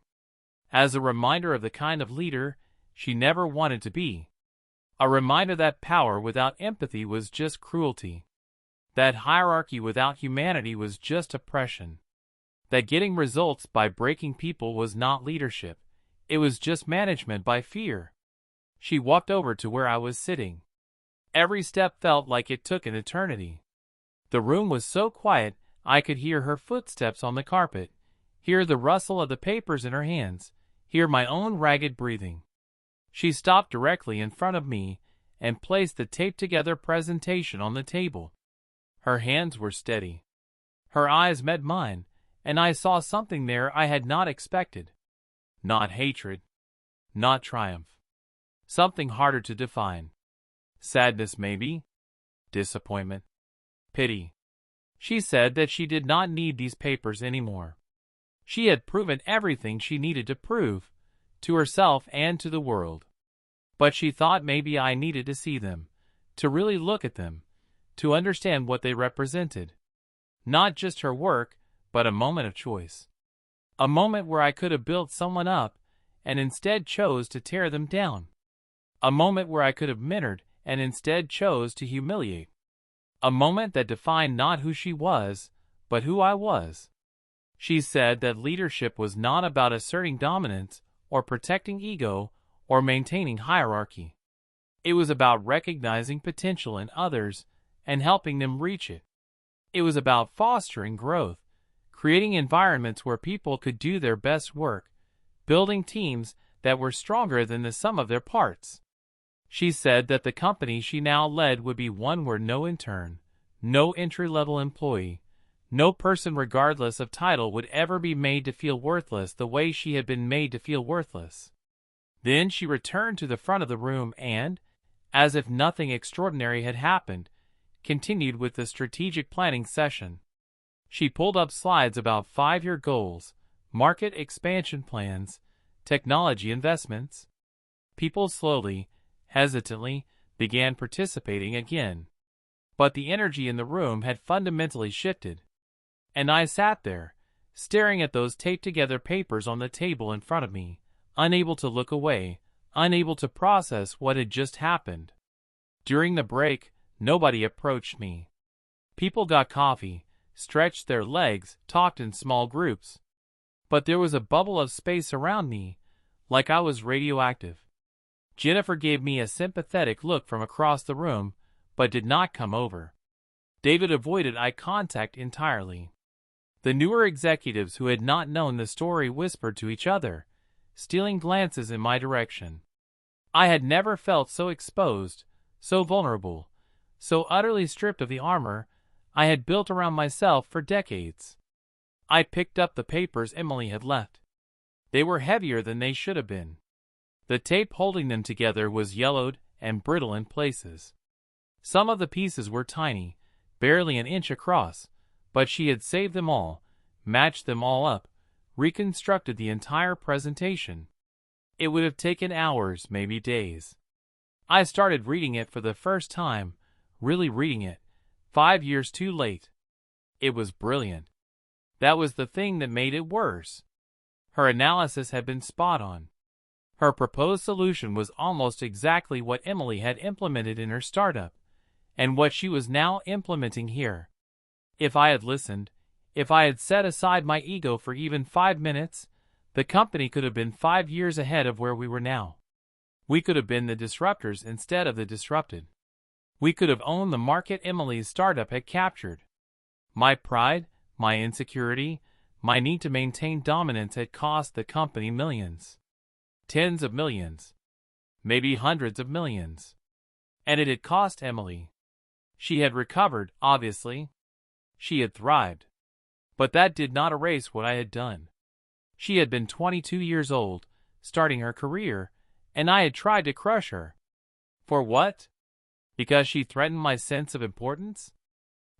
S1: As a reminder of the kind of leader she never wanted to be. A reminder that power without empathy was just cruelty. That hierarchy without humanity was just oppression. That getting results by breaking people was not leadership. It was just management by fear. She walked over to where I was sitting. Every step felt like it took an eternity. The room was so quiet I could hear her footsteps on the carpet, hear the rustle of the papers in her hands, hear my own ragged breathing. She stopped directly in front of me and placed the taped-together presentation on the table. Her hands were steady. Her eyes met mine, and I saw something there I had not expected. Not hatred. Not triumph. Something harder to define. Sadness, maybe? Disappointment. Pity. She said that she did not need these papers anymore. She had proven everything she needed to prove, to herself and to the world. But she thought maybe I needed to see them, to really look at them, to understand what they represented. Not just her work, but a moment of choice. A moment where I could have built someone up, and instead chose to tear them down. A moment where I could have mentored, and instead chose to humiliate. A moment that defined not who she was, but who I was. She said that leadership was not about asserting dominance, or protecting ego, or maintaining hierarchy. It was about recognizing potential in others and helping them reach it. It was about fostering growth, creating environments where people could do their best work, building teams that were stronger than the sum of their parts. She said that the company she now led would be one where no intern, no entry-level employee, no person regardless of title would ever be made to feel worthless the way she had been made to feel worthless. Then she returned to the front of the room and, as if nothing extraordinary had happened, continued with the strategic planning session. She pulled up slides about 5-year goals, market expansion plans, technology investments. People slowly, hesitantly, began participating again. But the energy in the room had fundamentally shifted. And I sat there, staring at those taped-together papers on the table in front of me, unable to look away, unable to process what had just happened. During the break, nobody approached me. People got coffee, stretched their legs, talked in small groups. But there was a bubble of space around me, like I was radioactive. Jennifer gave me a sympathetic look from across the room, but did not come over. David avoided eye contact entirely. The newer executives who had not known the story whispered to each other, stealing glances in my direction. I had never felt so exposed, so vulnerable, so utterly stripped of the armor I had built around myself for decades. I picked up the papers Emily had left. They were heavier than they should have been. The tape holding them together was yellowed and brittle in places. Some of the pieces were tiny, barely an inch across, but she had saved them all, matched them all up, reconstructed the entire presentation. It would have taken hours, maybe days. I started reading it for the first time, really reading it, 5 years too late. It was brilliant. That was the thing that made it worse. Her analysis had been spot on. Her proposed solution was almost exactly what Emily had implemented in her startup, and what she was now implementing here. If I had listened, if I had set aside my ego for even 5 minutes, the company could have been 5 years ahead of where we were now. We could have been the disruptors instead of the disrupted. We could have owned the market Emily's startup had captured. My pride, my insecurity, my need to maintain dominance had cost the company millions. Tens of millions. Maybe hundreds of millions. And it had cost Emily. She had recovered, obviously. She had thrived. But that did not erase what I had done. She had been 22 years old, starting her career, and I had tried to crush her. For what? Because she threatened my sense of importance?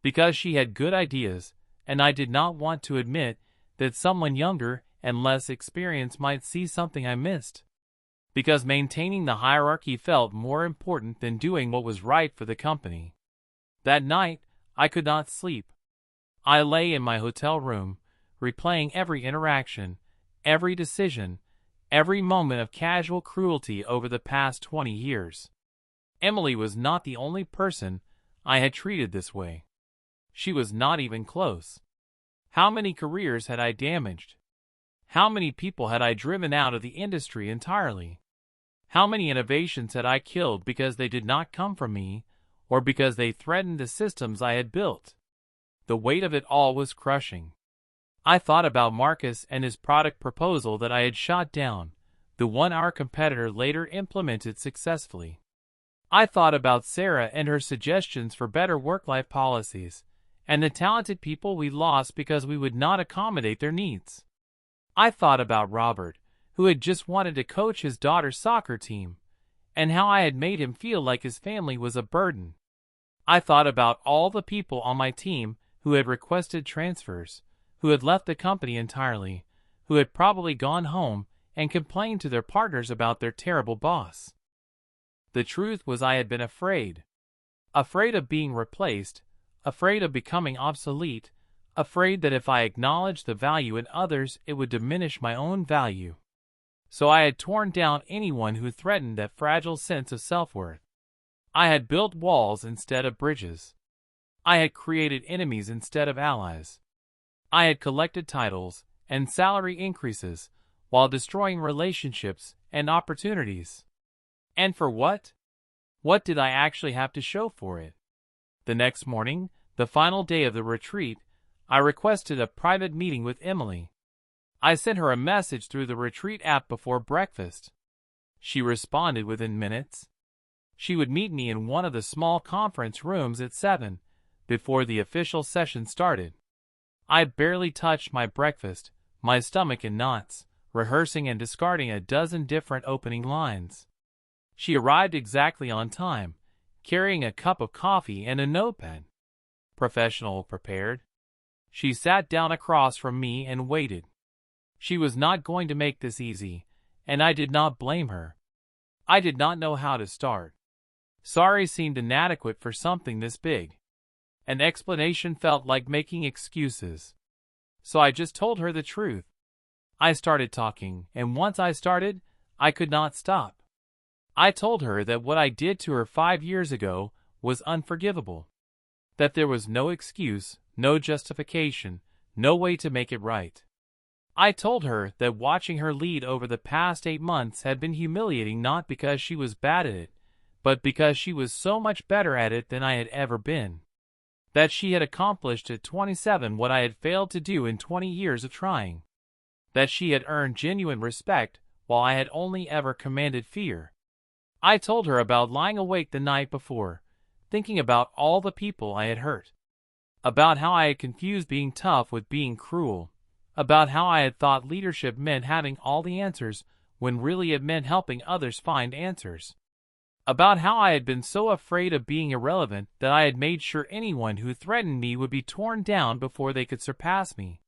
S1: Because she had good ideas, and I did not want to admit that someone younger and less experienced might see something I missed. Because maintaining the hierarchy felt more important than doing what was right for the company. That night, I could not sleep. I lay in my hotel room, replaying every interaction, every decision, every moment of casual cruelty over the past 20 years. Emily was not the only person I had treated this way. She was not even close. How many careers had I damaged? How many people had I driven out of the industry entirely? How many innovations had I killed because they did not come from me, or because they threatened the systems I had built? The weight of it all was crushing. I thought about Marcus and his product proposal that I had shot down, the one our competitor later implemented successfully. I thought about Sarah and her suggestions for better work-life policies, and the talented people we lost because we would not accommodate their needs. I thought about Robert, who had just wanted to coach his daughter's soccer team, and how I had made him feel like his family was a burden. I thought about all the people on my team who had requested transfers, who had left the company entirely, who had probably gone home and complained to their partners about their terrible boss. The truth was I had been afraid. Afraid of being replaced, afraid of becoming obsolete, afraid that if I acknowledged the value in others it would diminish my own value. So I had torn down anyone who threatened that fragile sense of self-worth. I had built walls instead of bridges. I had created enemies instead of allies. I had collected titles and salary increases while destroying relationships and opportunities. And for what? What did I actually have to show for it? The next morning, the final day of the retreat, I requested a private meeting with Emily. I sent her a message through the retreat app before breakfast. She responded within minutes. She would meet me in one of the small conference rooms at 7, before the official session started. I barely touched my breakfast, my stomach in knots, rehearsing and discarding a dozen different opening lines. She arrived exactly on time, carrying a cup of coffee and a notepad. Professional, prepared. She sat down across from me and waited. She was not going to make this easy, and I did not blame her. I did not know how to start. Sorry seemed inadequate for something this big. An explanation felt like making excuses. So I just told her the truth. I started talking, and once I started, I could not stop. I told her that what I did to her 5 years ago was unforgivable. That there was no excuse, no justification, no way to make it right. I told her that watching her lead over the past 8 months had been humiliating, not because she was bad at it, but because she was so much better at it than I had ever been. That she had accomplished at 27 what I had failed to do in 20 years of trying. That she had earned genuine respect while I had only ever commanded fear. I told her about lying awake the night before, thinking about all the people I had hurt. About how I had confused being tough with being cruel. About how I had thought leadership meant having all the answers when really it meant helping others find answers. About how I had been so afraid of being irrelevant that I had made sure anyone who threatened me would be torn down before they could surpass me.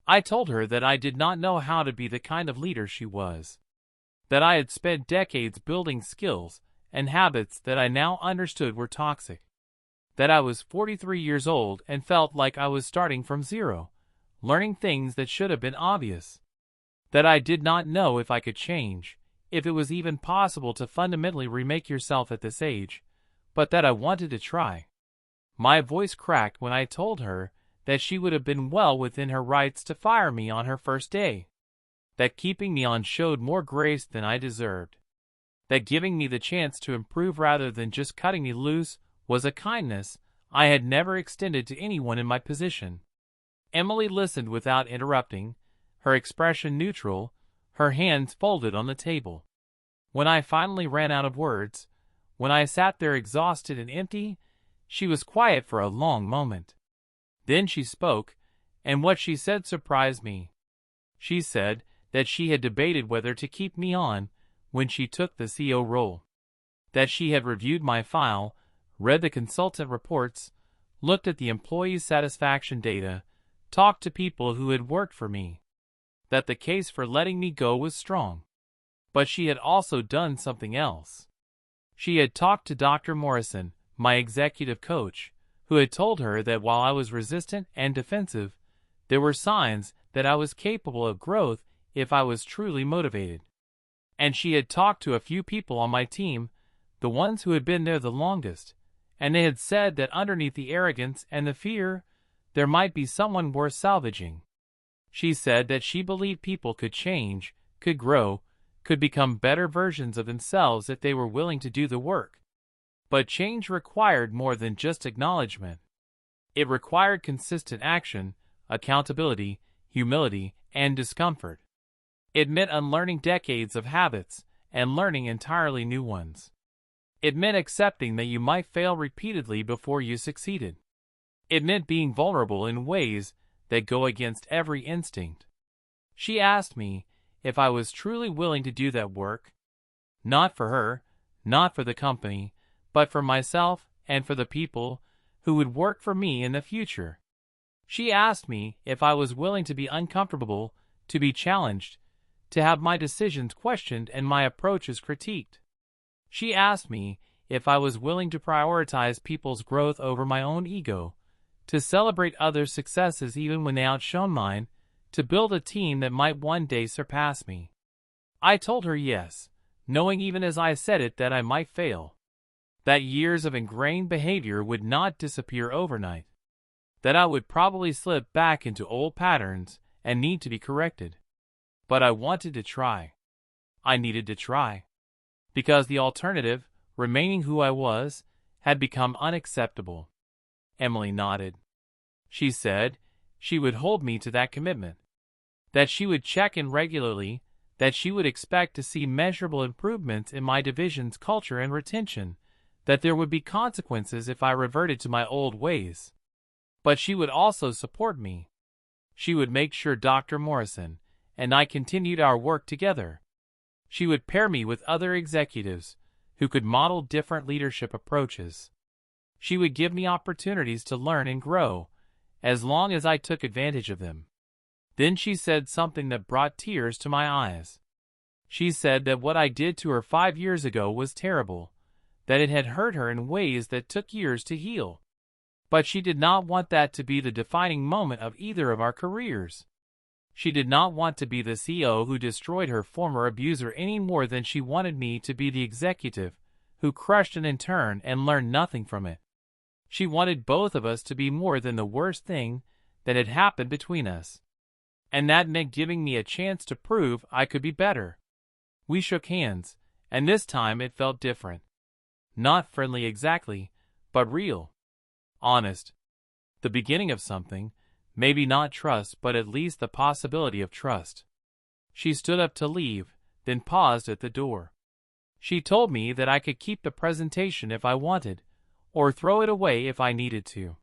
S1: I told her that I did not know how to be the kind of leader she was. That I had spent decades building skills and habits that I now understood were toxic. That I was 43 years old and felt like I was starting from zero, learning things that should have been obvious. That I did not know if I could change, if it was even possible to fundamentally remake yourself at this age, but that I wanted to try. My voice cracked when I told her that she would have been well within her rights to fire me on her first day. That keeping me on showed more grace than I deserved. That giving me the chance to improve rather than just cutting me loose was a kindness I had never extended to anyone in my position. Emily listened without interrupting, her expression neutral, her hands folded on the table. When I finally ran out of words, when I sat there exhausted and empty, she was quiet for a long moment. Then she spoke, and what she said surprised me. She said that she had debated whether to keep me on when she took the CEO role. That she had reviewed my file, read the consultant reports, looked at the employee satisfaction data, talked to people who had worked for me. That the case for letting me go was strong. But she had also done something else. She had talked to Dr. Morrison, my executive coach, who had told her that while I was resistant and defensive, there were signs that I was capable of growth if I was truly motivated. And she had talked to a few people on my team, the ones who had been there the longest, and they had said that underneath the arrogance and the fear, there might be someone worth salvaging. She said that she believed people could change, could grow, could become better versions of themselves if they were willing to do the work. But change required more than just acknowledgement. It required consistent action, accountability, humility, and discomfort. It meant unlearning decades of habits and learning entirely new ones. It meant accepting that you might fail repeatedly before you succeeded. It meant being vulnerable in ways that go against every instinct. She asked me if I was truly willing to do that work. Not for her, not for the company, but for myself and for the people who would work for me in the future. She asked me if I was willing to be uncomfortable, to be challenged, to have my decisions questioned and my approaches critiqued. She asked me if I was willing to prioritize people's growth over my own ego, to celebrate others' successes even when they outshone mine, to build a team that might one day surpass me. I told her yes, knowing even as I said it that I might fail, that years of ingrained behavior would not disappear overnight, that I would probably slip back into old patterns and need to be corrected. But I wanted to try. I needed to try. Because the alternative, remaining who I was, had become unacceptable. Emily nodded. She said she would hold me to that commitment, that she would check in regularly, that she would expect to see measurable improvements in my division's culture and retention, that there would be consequences if I reverted to my old ways. But she would also support me. She would make sure Dr. Morrison and I continued our work together. She would pair me with other executives who could model different leadership approaches. She would give me opportunities to learn and grow, as long as I took advantage of them. Then she said something that brought tears to my eyes. She said that what I did to her 5 years ago was terrible, that it had hurt her in ways that took years to heal. But she did not want that to be the defining moment of either of our careers. She did not want to be the CEO who destroyed her former abuser any more than she wanted me to be the executive who crushed an intern and learned nothing from it. She wanted both of us to be more than the worst thing that had happened between us. And that meant giving me a chance to prove I could be better. We shook hands, and this time it felt different. Not friendly exactly, but real. Honest. The beginning of something, maybe not trust but at least the possibility of trust. She stood up to leave, then paused at the door. She told me that I could keep the presentation if I wanted, or throw it away if I needed to.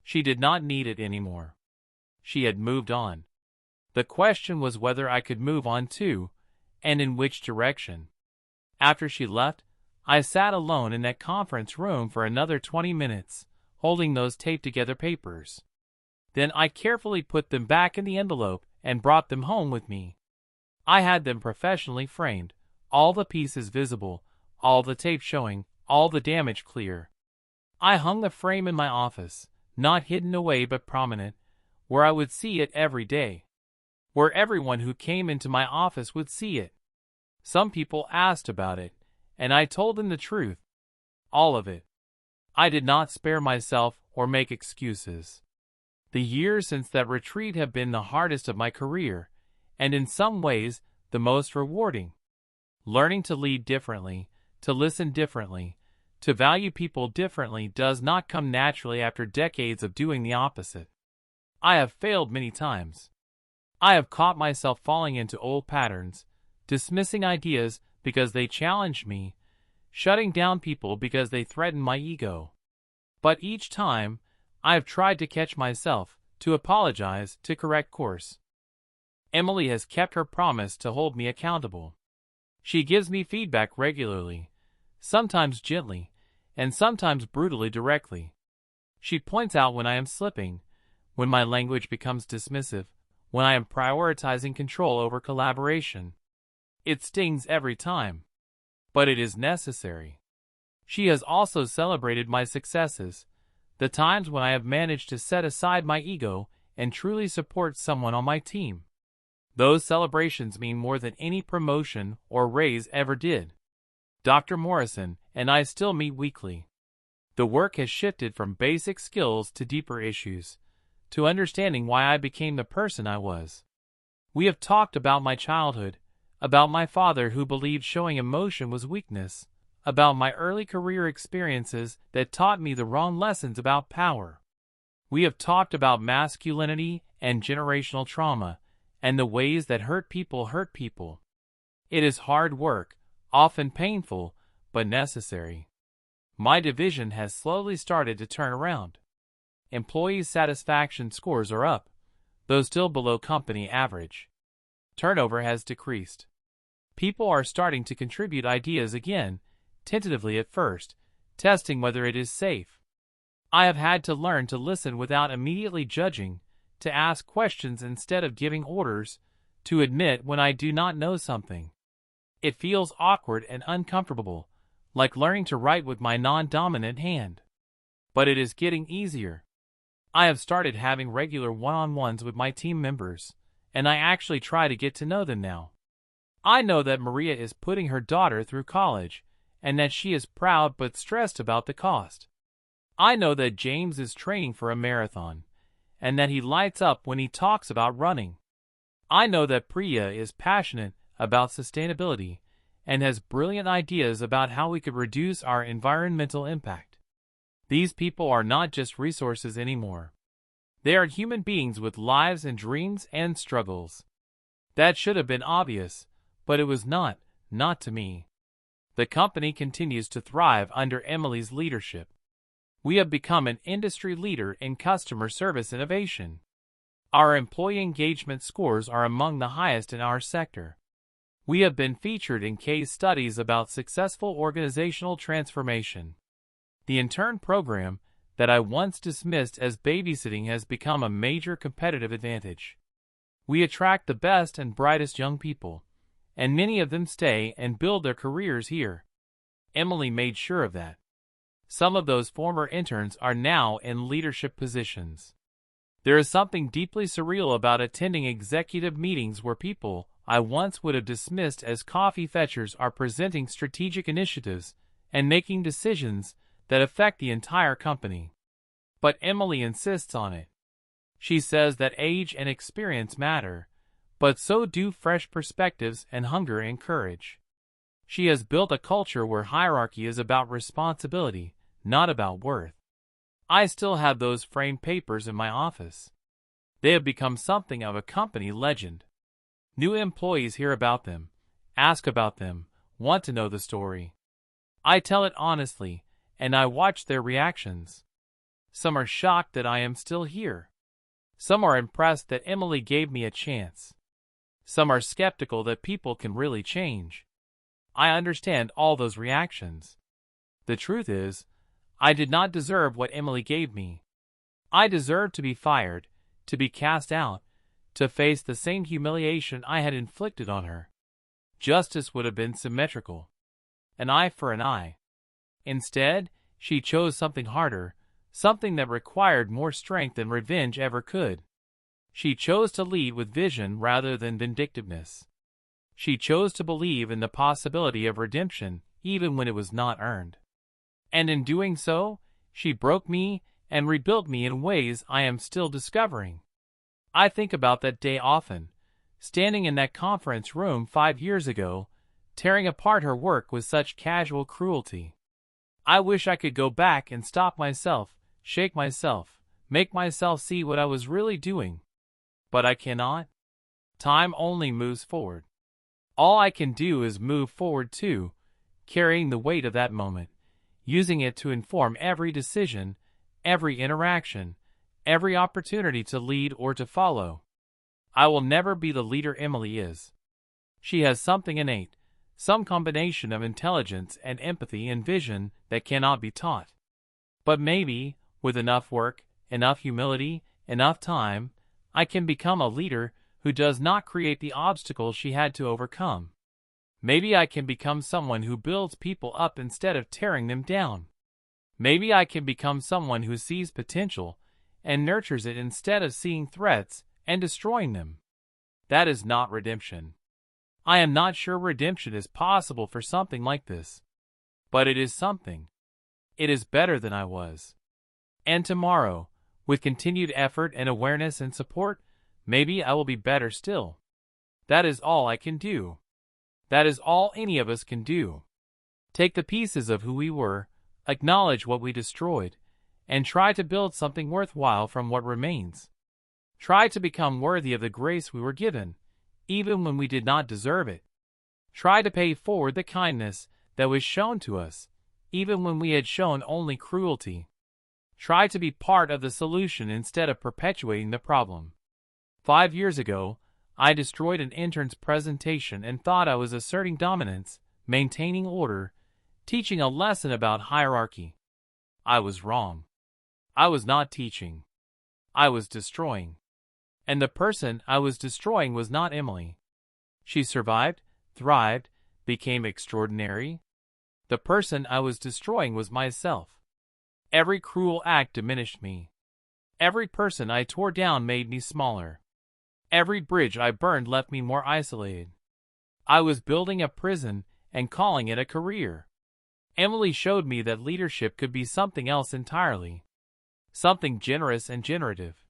S1: She did not need it anymore. She had moved on. The question was whether I could move on too, and in which direction. After she left, I sat alone in that conference room for another 20 minutes, holding those taped-together papers. Then I carefully put them back in the envelope and brought them home with me. I had them professionally framed, all the pieces visible, all the tape showing, all the damage clear. I hung the frame in my office, not hidden away but prominent, where I would see it every day, where everyone who came into my office would see it. Some people asked about it, and I told them the truth. All of it. I did not spare myself or make excuses. The years since that retreat have been the hardest of my career, and in some ways, the most rewarding. Learning to lead differently, to listen differently, to value people differently does not come naturally after decades of doing the opposite. I have failed many times. I have caught myself falling into old patterns, dismissing ideas because they challenged me, shutting down people because they threatened my ego. But each time, I have tried to catch myself, to apologize, to correct course. Emily has kept her promise to hold me accountable. She gives me feedback regularly, sometimes gently, and sometimes brutally directly. She points out when I am slipping, when my language becomes dismissive, when I am prioritizing control over collaboration. It stings every time, but it is necessary. She has also celebrated my successes, the times when I have managed to set aside my ego and truly support someone on my team. Those celebrations mean more than any promotion or raise ever did. Dr. Morrison and I still meet weekly. The work has shifted from basic skills to deeper issues, to understanding why I became the person I was. We have talked about my childhood, about my father who believed showing emotion was weakness, about my early career experiences that taught me the wrong lessons about power. We have talked about masculinity and generational trauma, and the ways that hurt people hurt people. It is hard work, often painful, but necessary. My division has slowly started to turn around. Employee satisfaction scores are up, though still below company average. Turnover has decreased. People are starting to contribute ideas again, tentatively at first, testing whether it is safe. I have had to learn to listen without immediately judging, to ask questions instead of giving orders, to admit when I do not know something. It feels awkward and uncomfortable, like learning to write with my non-dominant hand. But it is getting easier. I have started having regular one-on-ones with my team members, and I actually try to get to know them now. I know that Maria is putting her daughter through college, and that she is proud but stressed about the cost. I know that James is training for a marathon, and that he lights up when he talks about running. I know that Priya is passionate about sustainability and has brilliant ideas about how we could reduce our environmental impact. These people are not just resources anymore. They are human beings with lives and dreams and struggles. That should have been obvious, but it was not to me. The company continues to thrive under Emily's leadership. We have become an industry leader in customer service innovation. Our employee engagement scores are among the highest in our sector. We have been featured in case studies about successful organizational transformation. The Intern program that I once dismissed as babysitting has become a major competitive advantage. We attract the best and brightest young people, and many of them stay and build their careers here. Emily made sure of that. Some of those former interns are now in leadership positions. There is something deeply surreal about attending executive meetings where people I once would have dismissed as coffee fetchers are presenting strategic initiatives and making decisions that affect the entire company. But Emily insists on it. She says that age and experience matter, but so do fresh perspectives and hunger and courage. She has built a culture where hierarchy is about responsibility, not about worth. I still have those framed papers in my office. They have become something of a company legend. New employees hear about them, ask about them, want to know the story. I tell it honestly, and I watch their reactions. Some are shocked that I am still here. Some are impressed that Emily gave me a chance. Some are skeptical that people can really change. I understand all those reactions. The truth is, I did not deserve what Emily gave me. I deserved to be fired, to be cast out, to face the same humiliation I had inflicted on her. Justice would have been symmetrical. An eye for an eye. Instead, she chose something harder, something that required more strength than revenge ever could. She chose to lead with vision rather than vindictiveness. She chose to believe in the possibility of redemption even when it was not earned. And in doing so, she broke me and rebuilt me in ways I am still discovering. I think about that day often, standing in that conference room 5 years ago, tearing apart her work with such casual cruelty. I wish I could go back and stop myself, shake myself, make myself see what I was really doing. But I cannot. Time only moves forward. All I can do is move forward too, carrying the weight of that moment, using it to inform every decision, every interaction, every opportunity to lead or to follow. I will never be the leader Emily is. She has something innate, some combination of intelligence and empathy and vision that cannot be taught. But maybe, with enough work, enough humility, enough time, I can become a leader who does not create the obstacles she had to overcome. Maybe I can become someone who builds people up instead of tearing them down. Maybe I can become someone who sees potential and nurtures it instead of seeing threats and destroying them. That is not redemption. I am not sure redemption is possible for something like this. But it is something. It is better than I was. And tomorrow, with continued effort and awareness and support, maybe I will be better still. That is all I can do. That is all any of us can do. Take the pieces of who we were, acknowledge what we destroyed, and try to build something worthwhile from what remains. Try to become worthy of the grace we were given, even when we did not deserve it. Try to pay forward the kindness that was shown to us, even when we had shown only cruelty. Try to be part of the solution instead of perpetuating the problem. 5 years ago, I destroyed an intern's presentation and thought I was asserting dominance, maintaining order, teaching a lesson about hierarchy. I was wrong. I was not teaching. I was destroying. And the person I was destroying was not Emily. She survived, thrived, became extraordinary. The person I was destroying was myself. Every cruel act diminished me. Every person I tore down made me smaller. Every bridge I burned left me more isolated. I was building a prison and calling it a career. Emily showed me that leadership could be something else entirely. Something generous and generative.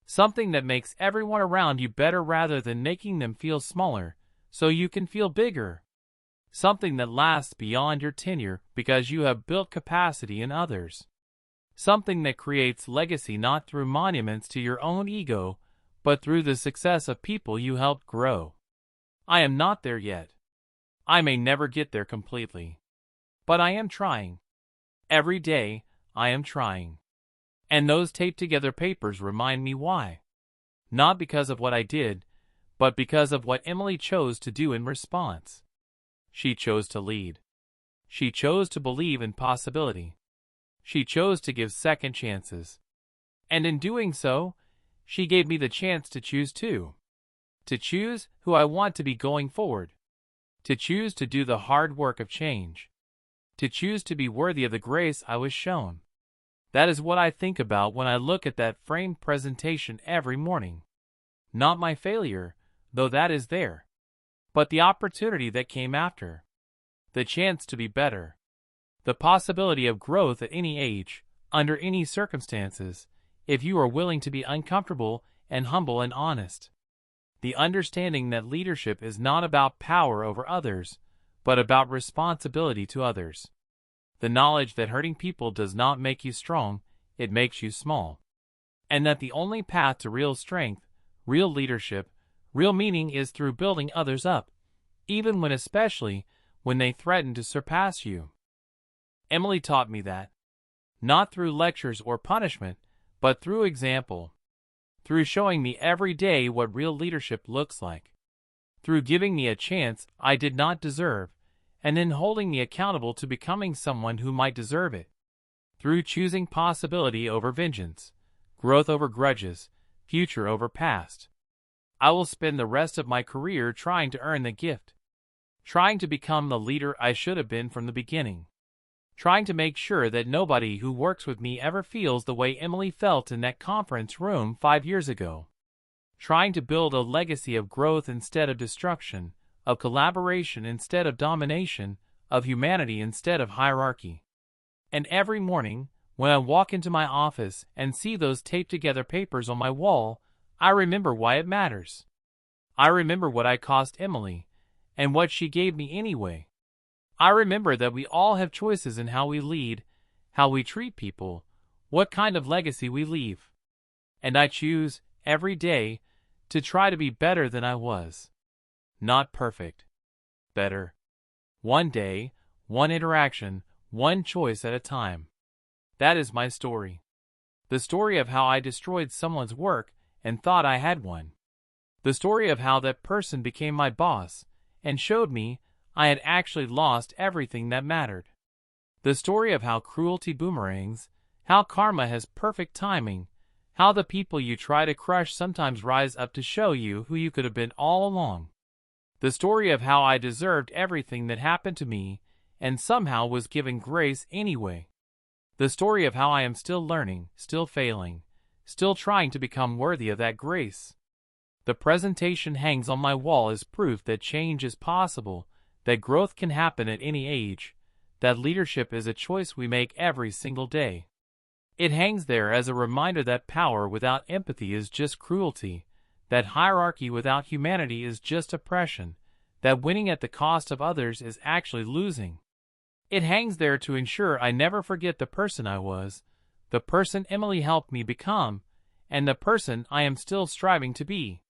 S1: Something that makes everyone around you better rather than making them feel smaller, so you can feel bigger. Something that lasts beyond your tenure because you have built capacity in others. Something that creates legacy not through monuments to your own ego, but through the success of people you helped grow. I am not there yet. I may never get there completely. But I am trying. Every day, I am trying. And those taped together papers remind me why. Not because of what I did, but because of what Emily chose to do in response. She chose to lead. She chose to believe in possibility. She chose to give second chances. And in doing so, she gave me the chance to choose too. To choose who I want to be going forward. To choose to do the hard work of change. To choose to be worthy of the grace I was shown. That is what I think about when I look at that framed presentation every morning. Not my failure, though that is there, but the opportunity that came after. The chance to be better. The possibility of growth at any age, under any circumstances, if you are willing to be uncomfortable and humble and honest. The understanding that leadership is not about power over others, but about responsibility to others. The knowledge that hurting people does not make you strong, it makes you small. And that the only path to real strength, real leadership, real meaning is through building others up, even when especially when they threaten to surpass you. Emily taught me that. Not through lectures or punishment, but through example. Through showing me every day what real leadership looks like. Through giving me a chance I did not deserve, and then holding me accountable to becoming someone who might deserve it. Through choosing possibility over vengeance, growth over grudges, future over past. I will spend the rest of my career trying to earn the gift. Trying to become the leader I should have been from the beginning. Trying to make sure that nobody who works with me ever feels the way Emily felt in that conference room 5 years ago. Trying to build a legacy of growth instead of destruction, of collaboration instead of domination, of humanity instead of hierarchy. And every morning, when I walk into my office and see those taped together papers on my wall, I remember why it matters. I remember what I cost Emily, and what she gave me anyway. I remember that we all have choices in how we lead, how we treat people, what kind of legacy we leave. And I choose, every day, to try to be better than I was. Not perfect. Better. One day, one interaction, one choice at a time. That is my story. The story of how I destroyed someone's work and thought I had one. The story of how that person became my boss and showed me I had actually lost everything that mattered. The story of how cruelty boomerangs, how karma has perfect timing, how the people you try to crush sometimes rise up to show you who you could have been all along. The story of how I deserved everything that happened to me and somehow was given grace anyway. The story of how I am still learning, still failing, still trying to become worthy of that grace. The presentation hangs on my wall as proof that change is possible, that growth can happen at any age, that leadership is a choice we make every single day. It hangs there as a reminder that power without empathy is just cruelty, that hierarchy without humanity is just oppression, that winning at the cost of others is actually losing. It hangs there to ensure I never forget the person I was, the person Emily helped me become, and the person I am still striving to be.